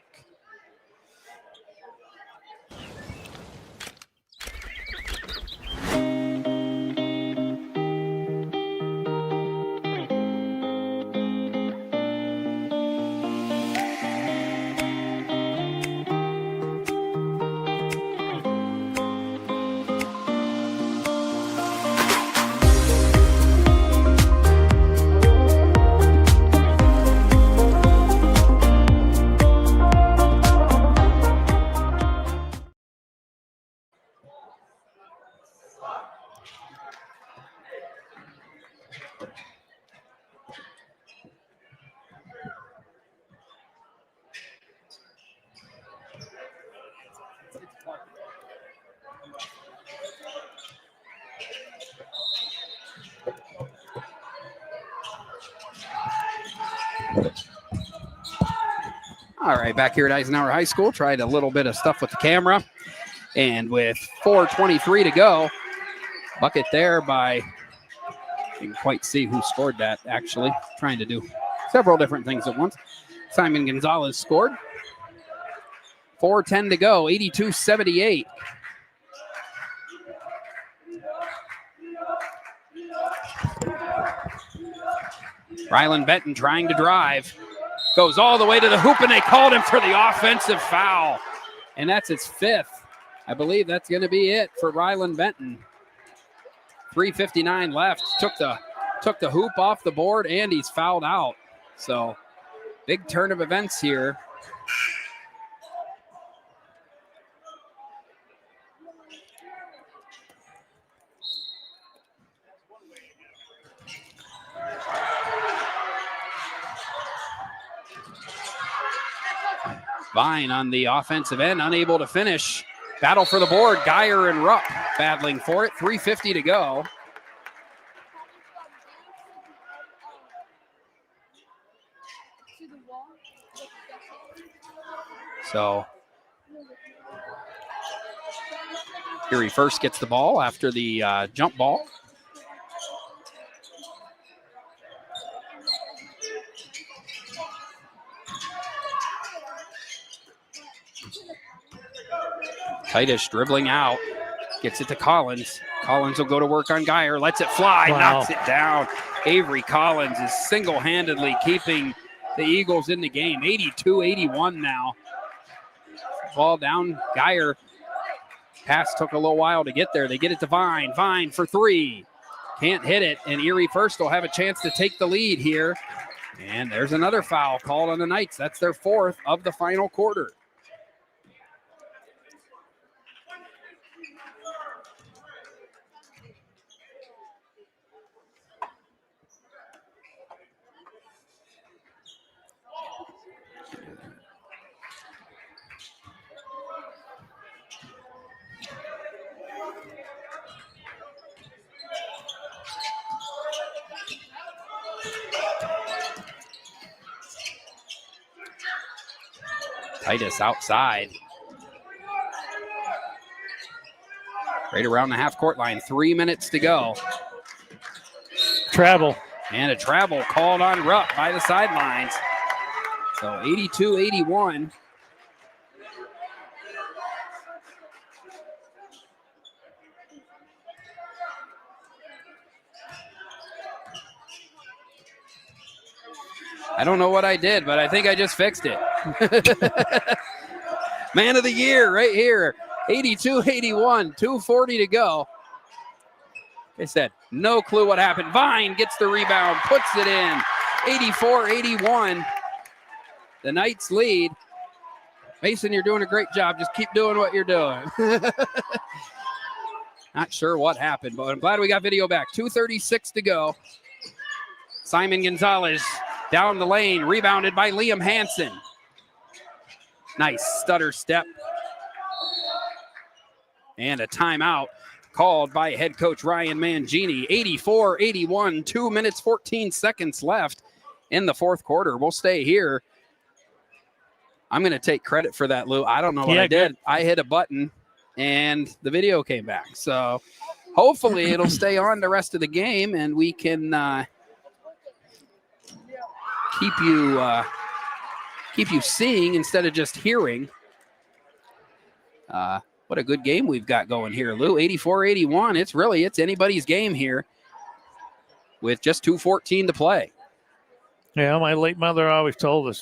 All right, back here at Eisenhower High School, tried a little bit of stuff with the camera. And with 4:23 to go, bucket there by, you can quite see who scored that, actually. Trying to do several different things at once. Simon Gonzalez scored. 4:10 to go, 82-78. Rylan Benton trying to drive. Goes all the way to the hoop, and they called him for the offensive foul. And that's his 5th. I believe that's going to be it for Rylan Benton. 3:59 left. Took the hoop off the board, and he's fouled out. So big turn of events here. Vine on the offensive end, unable to finish. Battle for the board. Geyer and Rupp battling for it. 3:50 to go. So Erie first gets the ball after the jump ball. Titus dribbling out. Gets it to Collins. Collins will go to work on Geyer. Lets it fly. Wow. Knocks it down. Avery Collins is single-handedly keeping the Eagles in the game. 82-81 now. Ball down. Geyer. Pass took a little while to get there. They get it to Vine. Vine for three. Can't hit it. And Erie First will have a chance to take the lead here. And there's another foul called on the Knights. That's their fourth of the final quarter. Titus outside. Right around the half-court line. 3 minutes to go. Travel. And a travel called on Rupp by the sidelines. So 82-81. I don't know what I did, but I think I just fixed it. Man of the year right here. 82-81, 2:40 to go. They said, no clue what happened. Vine gets the rebound, puts it in. 84-81. The Knights lead. Mason, you're doing a great job. Just keep doing what you're doing. Not sure what happened, but I'm glad we got video back. 2:36 to go. Simon Gonzalez down the lane, rebounded by Liam Hansen. Nice stutter step. And a timeout called by head coach Ryan Mangini. 84-81, 2 minutes, 14 seconds left in the fourth quarter. We'll stay here. I'm going to take credit for that, Lou. I don't know what I did. Good. I hit a button and the video came back. So hopefully it'll stay on the rest of the game and we can keep you seeing instead of just hearing. What a good game we've got going here, Lou. 84-81. It's anybody's game here with just 2:14 to play. Yeah, my late mother always told me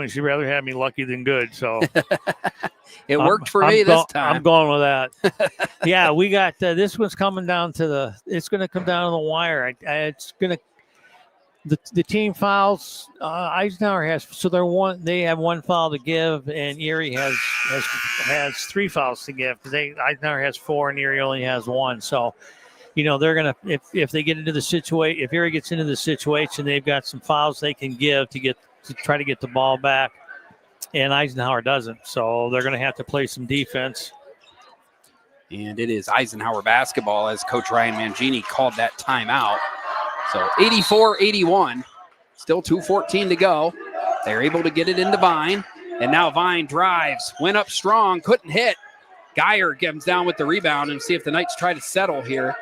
she'd rather have me lucky than good. So it worked for me this time. I'm going with that. Yeah, we got this one's coming down to it's going to come down to the wire. It's going to. The team fouls. Eisenhower has they have one foul to give, and Erie has three fouls to give because Eisenhower has four and Erie only has one. So, they're gonna if they get into the situation, if Erie gets into the situation, they've got some fouls they can give to try to get the ball back, and Eisenhower doesn't. So they're gonna have to play some defense. And it is Eisenhower basketball as Coach Ryan Mangini called that timeout. So 84-81, still 2:14 to go. They're able to get it into Vine, and now Vine drives, went up strong, couldn't hit. Geyer comes down with the rebound and see if the Knights try to settle here.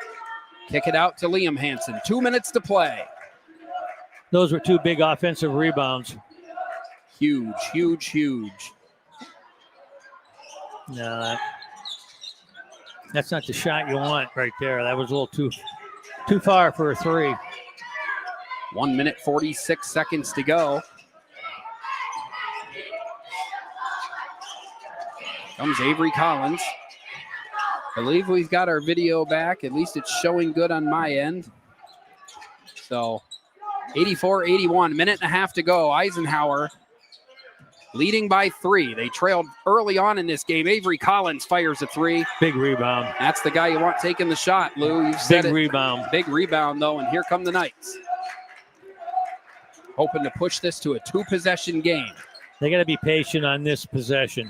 Kick it out to Liam Hansen. 2 minutes to play. Those were two big offensive rebounds. Huge, huge, huge. No, that's not the shot you want right there. That was a little too far for a three. 1 minute, 46 seconds to go. Comes Avery Collins. I believe we've got our video back. At least it's showing good on my end. So 84-81, minute and a half to go. Eisenhower leading by three. They trailed early on in this game. Avery Collins fires a three. Big rebound. That's the guy you want taking the shot, Lou. You've said Big rebound. Big rebound, though, and here come the Knights. Hoping to push this to a two-possession game. They got to be patient on this possession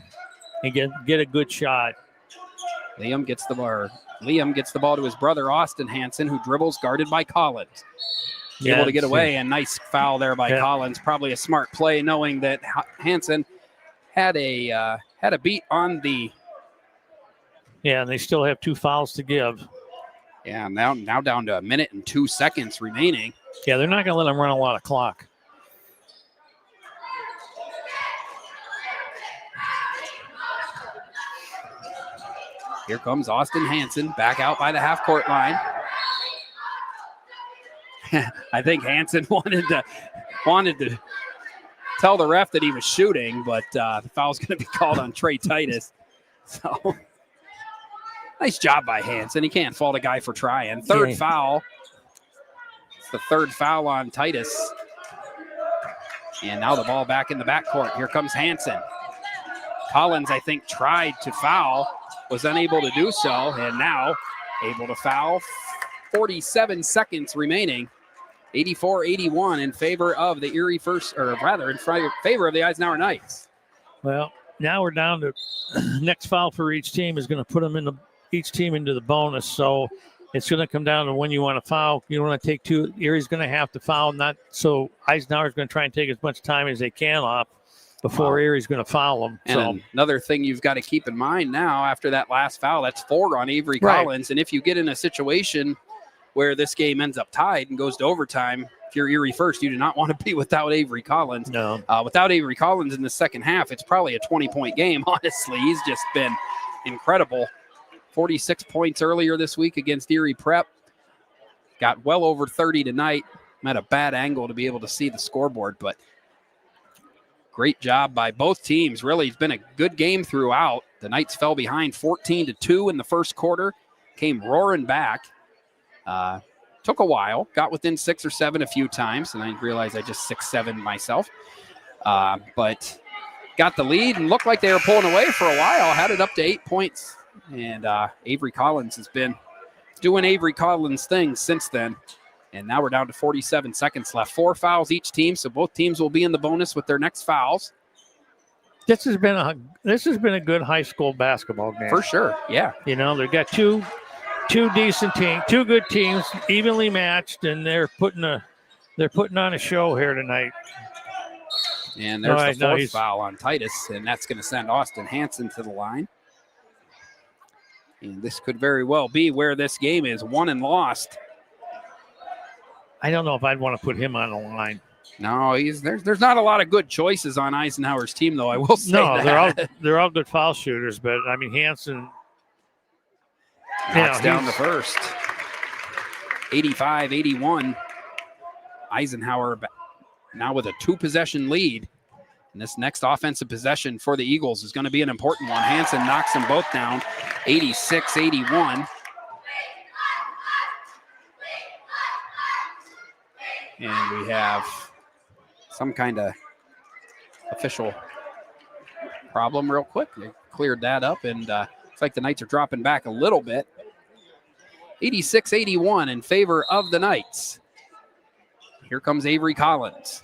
and get a good shot. Liam gets the ball to his brother, Austin Hansen, who dribbles, guarded by Collins. Able to get away, and nice foul there by Collins. Probably a smart play, knowing that Hansen had a beat on the. Yeah, and they still have two fouls to give. Yeah, now down to 1 minute and 2 seconds remaining. Yeah, they're not going to let them run a lot of clock. Here comes Austin Hansen back out by the half-court line. I think Hansen wanted to tell the ref that he was shooting, but the foul's going to be called on Trey Titus. So nice job by Hansen. He can't fault a guy for trying. Third foul. It's the third foul on Titus. And now the ball back in the backcourt. Here comes Hansen. Collins, I think, tried to foul, was unable to do so, and now able to foul. 47 seconds remaining. 84-81 in favor of the Erie First, or rather in favor of the Eisenhower Knights. Well, now we're down to next foul for each team is going to put them each team into the bonus. So it's going to come down to when you want to foul. You want to take two. Erie's going to have to foul, so Eisenhower's going to try and take as much time as they can off before Erie's going to foul them. And another thing you've got to keep in mind now, after that last foul, that's 4 on Avery Collins. And if you get in a situation where this game ends up tied and goes to overtime, if you're Erie First, you do not want to be without Avery Collins. No. Without Avery Collins in the second half, it's probably a 20-point game, honestly. He's just been incredible. 46 points earlier this week against Erie Prep. Got well over 30 tonight. I'm at a bad angle to be able to see the scoreboard, but great job by both teams. Really, it's been a good game throughout. The Knights fell behind 14-2 in the first quarter, came roaring back. Took a while, got within 6 or 7 a few times, and I realized I just 6-7 myself. But got the lead and looked like they were pulling away for a while, had it up to 8 points. And Avery Collins has been doing Avery Collins things since then. And now we're down to 47 seconds left. 4 fouls each team, so both teams will be in the bonus with their next fouls. This has been a good high school basketball game. For sure, yeah. You know, they've got two decent teams, 2 good teams, evenly matched, and they're putting on a show here tonight. And there's the fourth foul on Titus, and that's going to send Austin Hansen to the line. And this could very well be where this game is won and lost. I don't know if I'd want to put him on the line. No, there's not a lot of good choices on Eisenhower's team, though. I will say that. they're all good foul shooters, but I mean Hansen knocks down the first. 85-81. Eisenhower now with a 2-possession lead. And this next offensive possession for the Eagles is going to be an important one. Hansen knocks them both down, 86-81. And we have some kind of official problem real quick. They cleared that up, and looks like the Knights are dropping back a little bit. 86-81 in favor of the Knights. Here comes Avery Collins.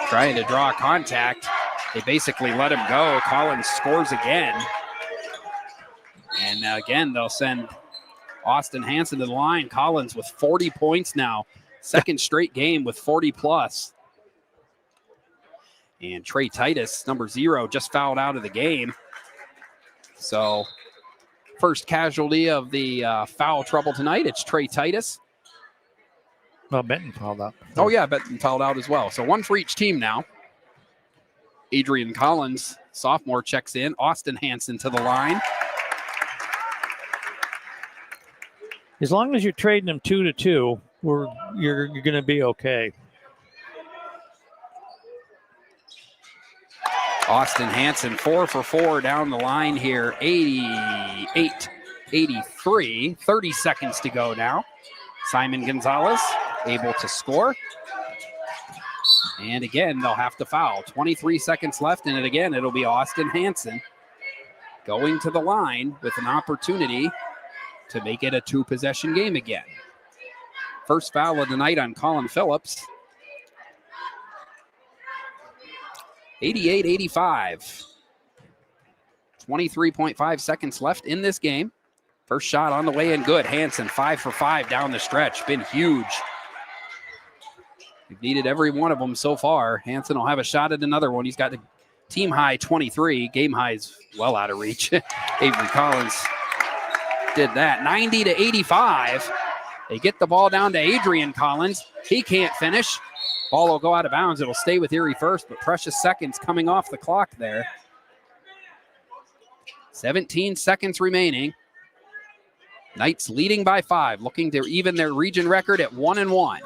Trying to draw contact. They basically let him go. Collins scores again. And again, they'll send Austin Hansen to the line. Collins with 40 points now. Second straight game with 40+. And Trey Titus, number 0, just fouled out of the game. So first casualty of the foul trouble tonight, it's Trey Titus. Well, Benton fouled out. Oh, yeah, Benton fouled out as well. So 1 for each team now. Adrian Collins, sophomore, checks in. Austin Hansen to the line. As long as you're trading them 2-2, you're going to be okay. Austin Hansen, 4 for 4 down the line here. 88-83. 30 seconds to go now. Simon Gonzalez able to score. And again, they'll have to foul. 23 seconds left, and again, it'll be Austin Hansen going to the line with an opportunity to make it a 2-possession game again. First foul of the night on Colin Phillips. 88-85. 23.5 seconds left in this game. First shot on the way in good. Hansen 5 for 5 down the stretch. Been huge. We've needed every one of them so far. Hansen will have a shot at another one. He's got the team high 23. Game high is well out of reach. Avery Collins did that. 90-85. They get the ball down to Adrian Collins. He can't finish. Ball will go out of bounds. It'll stay with Erie First, but precious seconds coming off the clock there. 17 seconds remaining. Knights leading by 5, looking to even their region record at 1-1.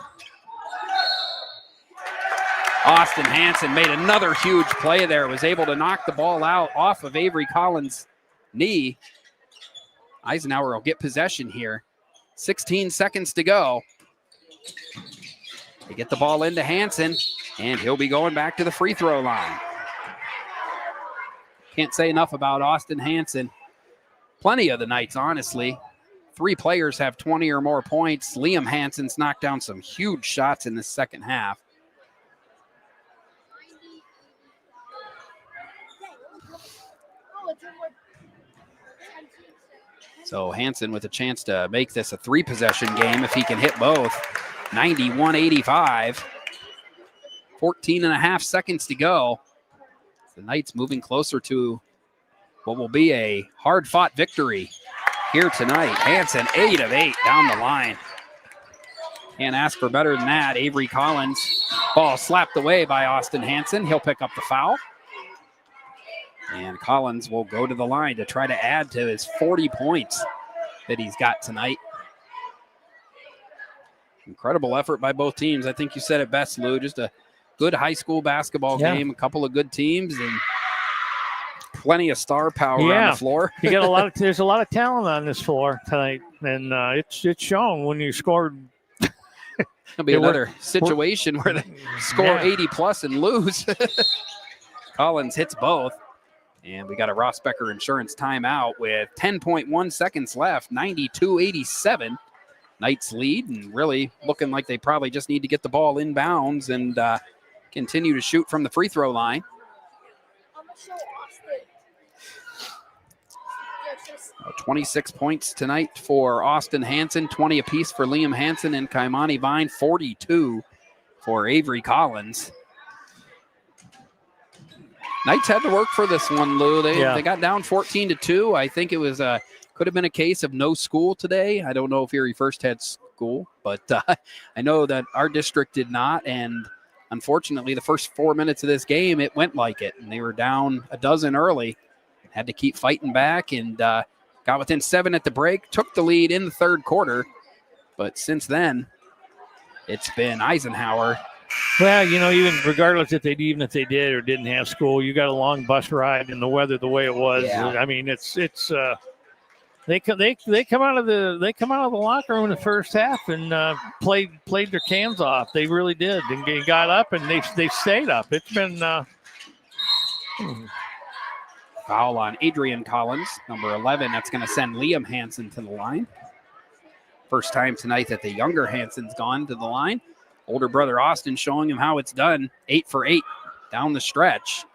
Austin Hansen made another huge play there, was able to knock the ball out off of Avery Collins' knee. Eisenhower will get possession here. 16 seconds to go. They get the ball into Hansen, and he'll be going back to the free throw line. Can't say enough about Austin Hansen. Plenty of the Knights, honestly. 3 players have 20 or more points. Liam Hansen's knocked down some huge shots in the second half. So Hansen with a chance to make this a 3-possession game if he can hit both. 91-85. 14 and a half seconds to go. The Knights moving closer to what will be a hard-fought victory here tonight. Hansen, 8 of 8 down the line. Can't ask for better than that. Avery Collins, ball slapped away by Austin Hansen. He'll pick up the foul. And Collins will go to the line to try to add to his 40 points that he's got tonight. Incredible effort by both teams. I think you said it best, Lou. Just a good high school basketball game, a couple of good teams, and plenty of star power on the floor. You got there's a lot of talent on this floor tonight, and it's shown when you scored. It'll be another situation where they score 80 plus and lose. Collins hits both. And we got a Ross Becker Insurance timeout with 10.1 seconds left, 92-87. Knights lead, and really looking like they probably just need to get the ball inbounds and continue to shoot from the free throw line. 26 points tonight for Austin Hansen, 20 apiece for Liam Hansen and Kaimani Vine, 42 for Avery Collins. Knights had to work for this one, Lou. They got down 14-2. I think it was could have been a case of no school today. I don't know if Erie First had school, but I know that our district did not. And unfortunately, the first 4 minutes of this game, it went like it. And they were down a dozen early. Had to keep fighting back and got within 7 at the break. Took the lead in the third quarter. But since then, it's been Eisenhower. Well, even regardless if they did or didn't have school, you got a long bus ride and the weather the way it was. Yeah. I mean, it's they come out of the locker room in the first half and played their cans off. They really did, and they got up and they stayed up. It's been foul on Adrian Collins, number 11. That's going to send Liam Hansen to the line. First time tonight that the younger Hansen's gone to the line. Older brother Austin showing him how it's done. 8 for 8 down the stretch.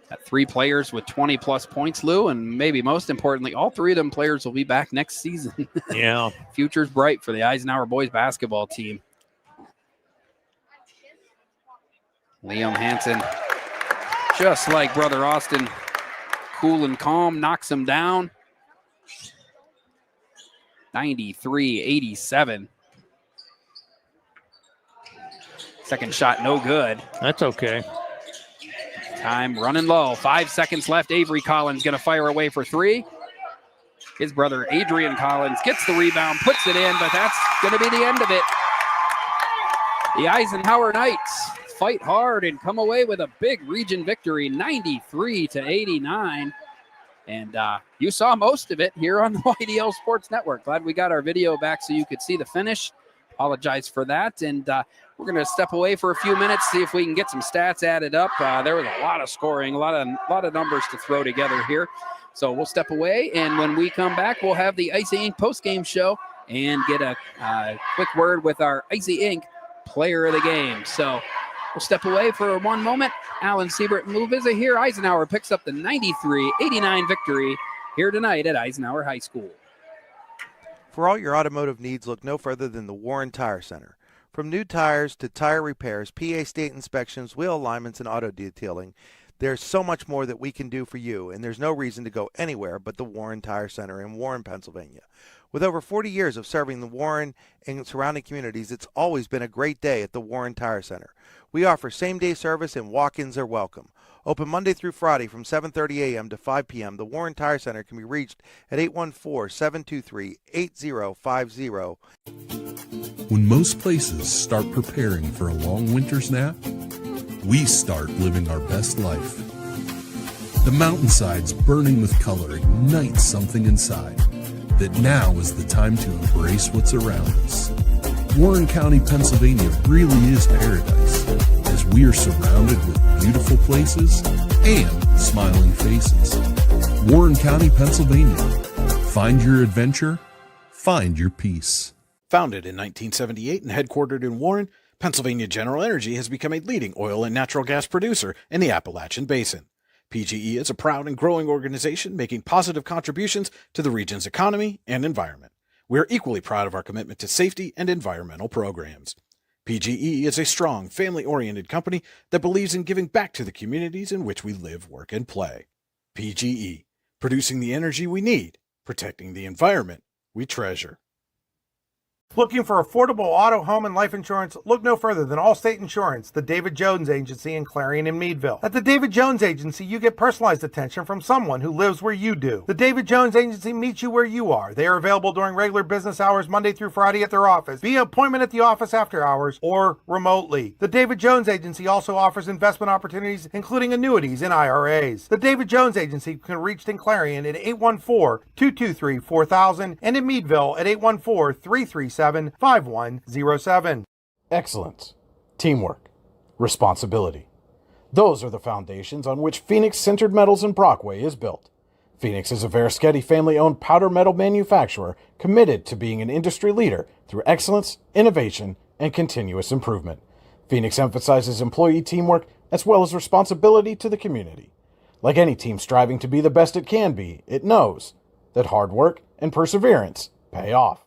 Got 3 players with 20-plus points, Lou, and maybe most importantly, all 3 of them players will be back next season. Yeah. Future's bright for the Eisenhower boys basketball team. Liam Hansen, just like brother Austin, cool and calm, knocks him down. 93-87. Second shot, no good. That's okay. Time running low. 5 seconds left. Avery Collins going to fire away for 3. His brother Adrian Collins gets the rebound, puts it in, but that's going to be the end of it. The Eisenhower Knights fight hard and come away with a big region victory, 93-89. And you saw most of it here on the YDL Sports Network. Glad we got our video back so you could see the finish. Apologize for that. And we're going to step away for a few minutes, see if we can get some stats added up. There was a lot of scoring, a lot of numbers to throw together here. So we'll step away, and when we come back, we'll have the Icy Inc. postgame show and get a quick word with our Icy Inc. player of the game. So we'll step away for one moment. Alan Siebert and Lou Vizza here. Eisenhower picks up the 93-89 victory here tonight at Eisenhower High School. For all your automotive needs, look no further than the Warren Tire Center. From new tires to tire repairs, PA state inspections, wheel alignments, and auto detailing, there's so much more that we can do for you, and there's no reason to go anywhere but the Warren Tire Center in Warren, Pennsylvania. With over 40 years of serving the Warren and surrounding communities, it's always been a great day at the Warren Tire Center. We offer same-day service and walk-ins are welcome. Open Monday through Friday from 7:30 a.m. to 5 p.m. The Warren Tire Center can be reached at 814-723-8050. When most places start preparing for a long winter's nap, we start living our best life. The mountainsides burning with color ignite something inside that now is the time to embrace what's around us. Warren County, Pennsylvania really is paradise, as we are surrounded with beautiful places and smiling faces. Warren County, Pennsylvania. Find your adventure, find your peace. Founded in 1978 and headquartered in Warren, Pennsylvania General Energy has become a leading oil and natural gas producer in the Appalachian Basin. PGE is a proud and growing organization making positive contributions to the region's economy and environment. We are equally proud of our commitment to safety and environmental programs. PGE is a strong, family-oriented company that believes in giving back to the communities in which we live, work, and play. PGE, producing the energy we need, protecting the environment we treasure. Looking for affordable auto, home, and life insurance? Look no further than Allstate Insurance, the David Jones Agency in Clarion and Meadville. At the David Jones Agency, you get personalized attention from someone who lives where you do. The David Jones Agency meets you where you are. They are available during regular business hours Monday through Friday at their office, via appointment at the office after hours, or remotely. The David Jones Agency also offers investment opportunities, including annuities and IRAs. The David Jones Agency can be reached in Clarion at 814-223-4000 and in Meadville at 814-337-5107. Excellence, teamwork, responsibility. Those are the foundations on which Phoenix Sintered Metals in Brockway is built. Phoenix is a Verischetti family-owned powder metal manufacturer committed to being an industry leader through excellence, innovation, and continuous improvement. Phoenix emphasizes employee teamwork as well as responsibility to the community. Like any team striving to be the best it can be, it knows that hard work and perseverance pay off.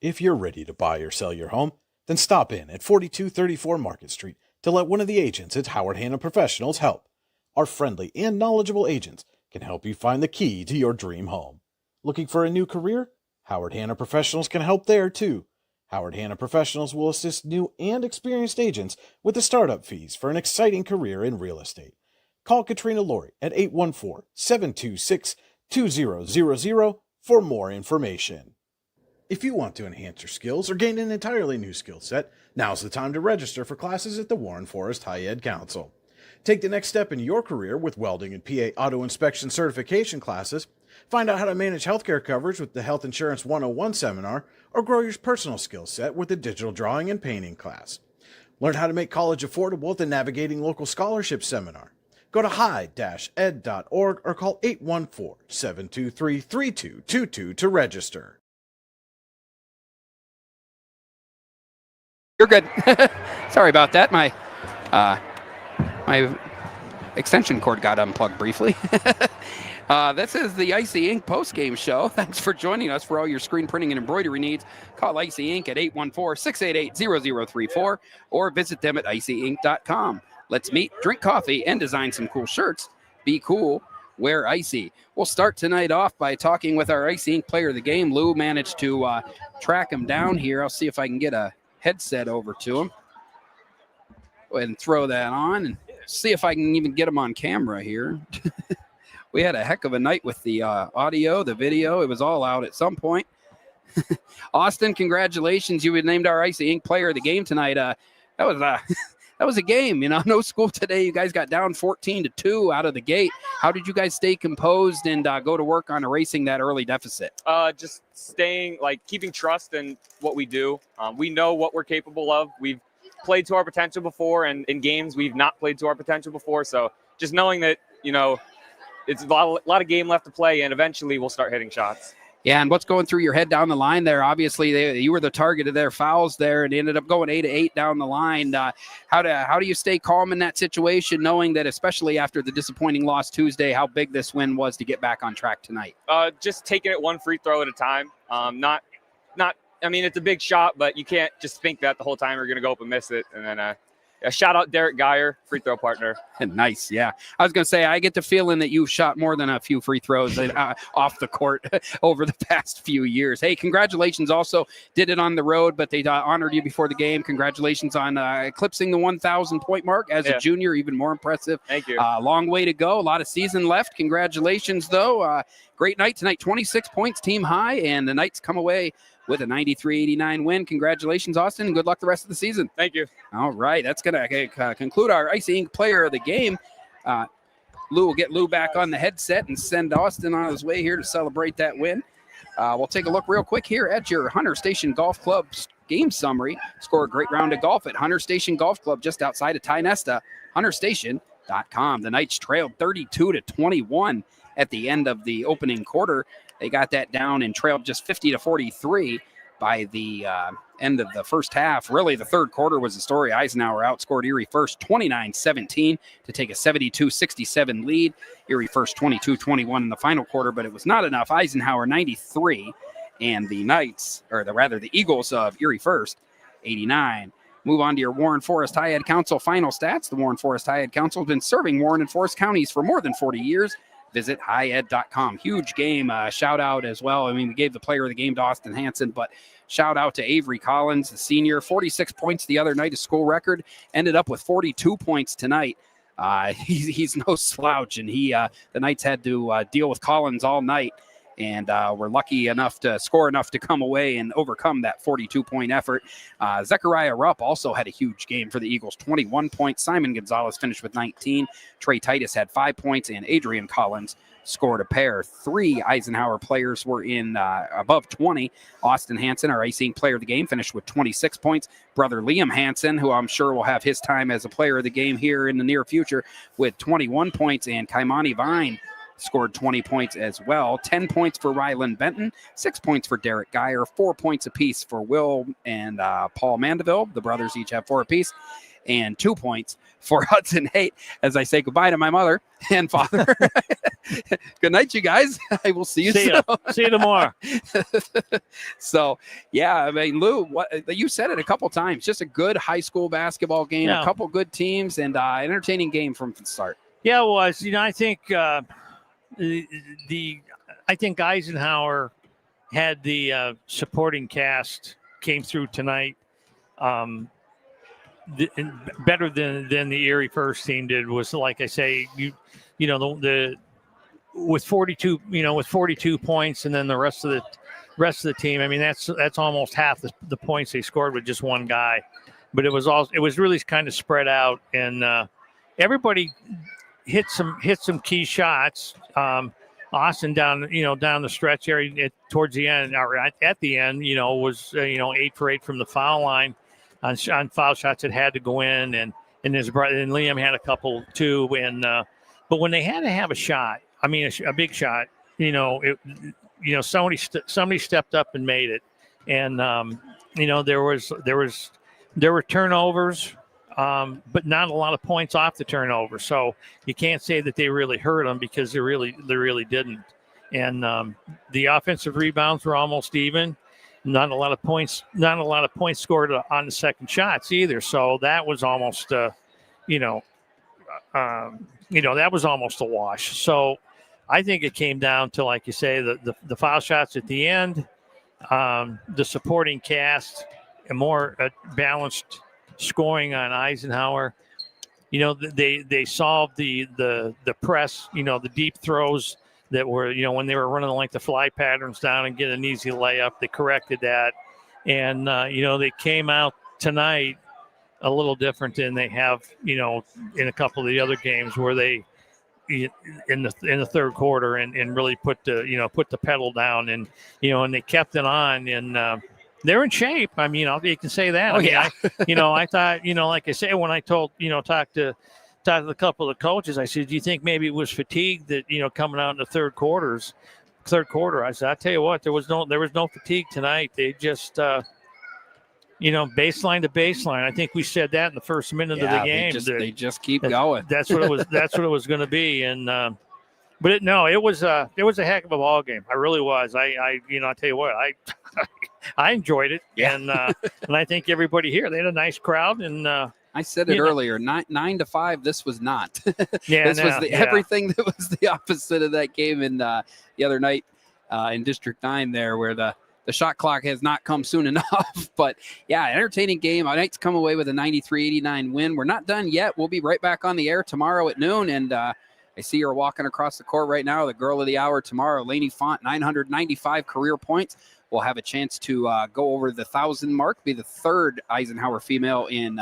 If you're ready to buy or sell your home, then stop in at 4234 Market Street to let one of the agents at Howard Hanna Professionals help. Our friendly and knowledgeable agents can help you find the key to your dream home. Looking for a new career? Howard Hanna Professionals can help there too. Howard Hanna Professionals will assist new and experienced agents with the startup fees for an exciting career in real estate. Call Katrina Laurie at 814-726-2000 for more information. If you want to enhance your skills or gain an entirely new skill set, now's the time to register for classes at the Warren Forest High Ed Council. Take the next step in your career with welding and PA auto inspection certification classes, find out how to manage healthcare coverage with the Health Insurance 101 seminar, or grow your personal skill set with the digital drawing and painting class. Learn how to make college affordable with the Navigating Local Scholarship seminar. Go to high-ed.org or call 814-723-3222 to register. You're good. Sorry about that. My extension cord got unplugged briefly. This is the Icy Ink post-game show. Thanks for joining us. For all your screen printing and embroidery needs, call Icy Ink at 814-688-0034 or visit them at icyink.com. Let's meet, drink coffee, and design some cool shirts. Be cool. Wear Icy. We'll start tonight off by talking with our Icy Ink player of the game. Lou managed to track him down here. I'll see if I can get a headset over to him. Go ahead and throw that on and see if I can even get him on camera here. We had a heck of a night with the audio, the video. It was all out at some point. Austin, congratulations. You were named our Icy Ink player of the game tonight. That was a game, you know, no school today. You guys got down 14-2 out of the gate. How did you guys stay composed and go to work on erasing that early deficit? Just staying, keeping trust in what we do. We know what we're capable of. We've played to our potential before, and in games we've not played to our potential before. So just knowing that, it's a lot of game left to play, and eventually we'll start hitting shots. Yeah, and what's going through your head down the line there? Obviously, you were the target of their fouls there, and ended up going 8-8 down the line. How do you stay calm in that situation, knowing that, especially after the disappointing loss Tuesday, how big this win was to get back on track tonight? Just taking it one free throw at a time. It's a big shot, but you can't just think that the whole time you're going to go up and miss it. And then shout out Derek Geyer, free throw partner. Nice, yeah. I was going to say, I get the feeling that you've shot more than a few free throws off the court over the past few years. Hey, congratulations also. Did it on the road, but they honored you before the game. Congratulations on eclipsing the 1,000-point mark as a junior, even more impressive. Thank you. Long way to go. A lot of season left. Congratulations, though. Great night tonight, 26 points, team high, and the Knights come away with a 93-89 win. Congratulations, Austin, and good luck the rest of the season. Thank you. All right, that's going to conclude our Icy Ink player of the game. Lou will get Lou back on the headset and send Austin on his way here to celebrate that win. We'll take a look real quick here at your Hunter Station Golf Club's game summary. Score a great round of golf at Hunter Station Golf Club just outside of Tynesta, hunterstation.com. The Knights trailed 32-21 at the end of the opening quarter. They got that down and trailed just 50-43 by the end of the first half. Really, the third quarter was the story. Eisenhower outscored Erie first 29-17 to take a 72-67 lead. Erie first 22-21 in the final quarter, but it was not enough. Eisenhower 93 and the Knights, the Eagles of Erie first 89. Move on to your Warren Forest High Ed Council final stats. The Warren Forest High Ed Council has been serving Warren and Forest counties for more than 40 years. Visit highed.com. Huge game. Shout out as well. I mean, we gave the player of the game to Austin Hanson, but shout out to Avery Collins, the senior. 46 points the other night, a school record. Ended up with 42 points tonight. He's no slouch, and the Knights had to deal with Collins all night, and were lucky enough to score enough to come away and overcome that 42-point effort. Zechariah Rupp also had a huge game for the Eagles, 21 points. Simon Gonzalez finished with 19. Trey Titus had 5 points, and Adrian Collins scored a pair. 3 Eisenhower players were in above 20. Austin Hanson, our Icy Ink player of the game, finished with 26 points. Brother Liam Hanson, who I'm sure will have his time as a player of the game here in the near future, with 21 points, and Kaimani Vine scored 20 points as well. 10 points for Ryland Benton, 6 points for Derek Geyer, 4 points apiece for Will and Paul Mandeville. The brothers each have 4 apiece, and 2 points for Hudson Haight as I say goodbye to my mother and father. Good night, you guys. I will see you soon. See you tomorrow. So, yeah, I mean, Lou, you said it a couple times. Just a good high school basketball game, a couple good teams, and an entertaining game from the start. Yeah, it was. I think I think Eisenhower had the supporting cast came through tonight better than the Erie first team did. Was, like I say, with 42 points, and then the rest of the team. I mean, that's almost half the points they scored with just one guy. But it was really kind of spread out, and everybody hit some key shots. Austin down the stretch area towards the end, or at the end, was 8 for 8 from the foul line on foul shots that had to go in, and his brother and Liam had a couple too. And but when they had to have a shot, I mean a big shot, somebody stepped up and made it, and there were turnovers. But not a lot of points off the turnover. So you can't say that they really hurt them, because they really didn't. And the offensive rebounds were almost even. Not a lot of points scored on the second shots either. So that was almost that was almost a wash. So I think it came down to, like you say, the foul shots at the end, the supporting cast, a more balanced scoring on Eisenhower. They solved the press, the deep throws that were, when they were running like the fly patterns down and get an easy layup, they corrected that. And, they came out tonight a little different than they have, in a couple of the other games where they, in the third quarter and really put the pedal down, and, and they kept it on, and, they're in shape. I mean, you can say that. I thought, like I say, when I talked to a couple of coaches, I said, do you think maybe it was fatigue that, coming out in the third quarter? I said, I tell you what, there was no fatigue tonight. They just, baseline to baseline. I think we said that in the first minute of the game. They just keep going. That's what it was. That's what it was going to be. And, but it was a heck of a ball game. I really was. I tell you what, I enjoyed it. Yeah. And I think everybody here, they had a nice crowd, and I said it earlier, 9-5. This was not. Yeah, this was everything that was the opposite of that game in the other night in District 9 there, where the shot clock has not come soon enough. But yeah, entertaining game. Knights come away with a 93-89 win. We're not done yet. We'll be right back on the air tomorrow at noon. And I see her walking across the court right now, the girl of the hour tomorrow, Lainey Font, 995 career points. We'll have a chance to go over the 1,000 mark, be the third Eisenhower female in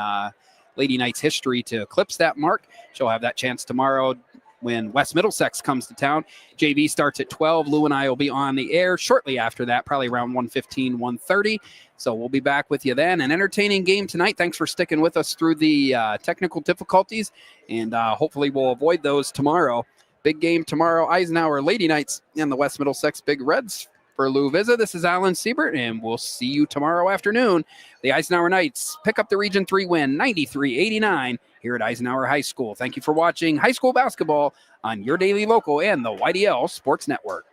Lady Knights history to eclipse that mark. She'll have that chance tomorrow when West Middlesex comes to town. JV starts at 12. Lou and I will be on the air shortly after that, probably around 1:15, 1:30. So we'll be back with you then. An entertaining game tonight. Thanks for sticking with us through the technical difficulties, and hopefully we'll avoid those tomorrow. Big game tomorrow, Eisenhower Lady Knights and the West Middlesex Big Reds. For Lou Vizza, this is Alan Siebert, and we'll see you tomorrow afternoon. The Eisenhower Knights pick up the Region 3 win, 93-89, here at Eisenhower High School. Thank you for watching high school basketball on your daily local and the YDL Sports Network.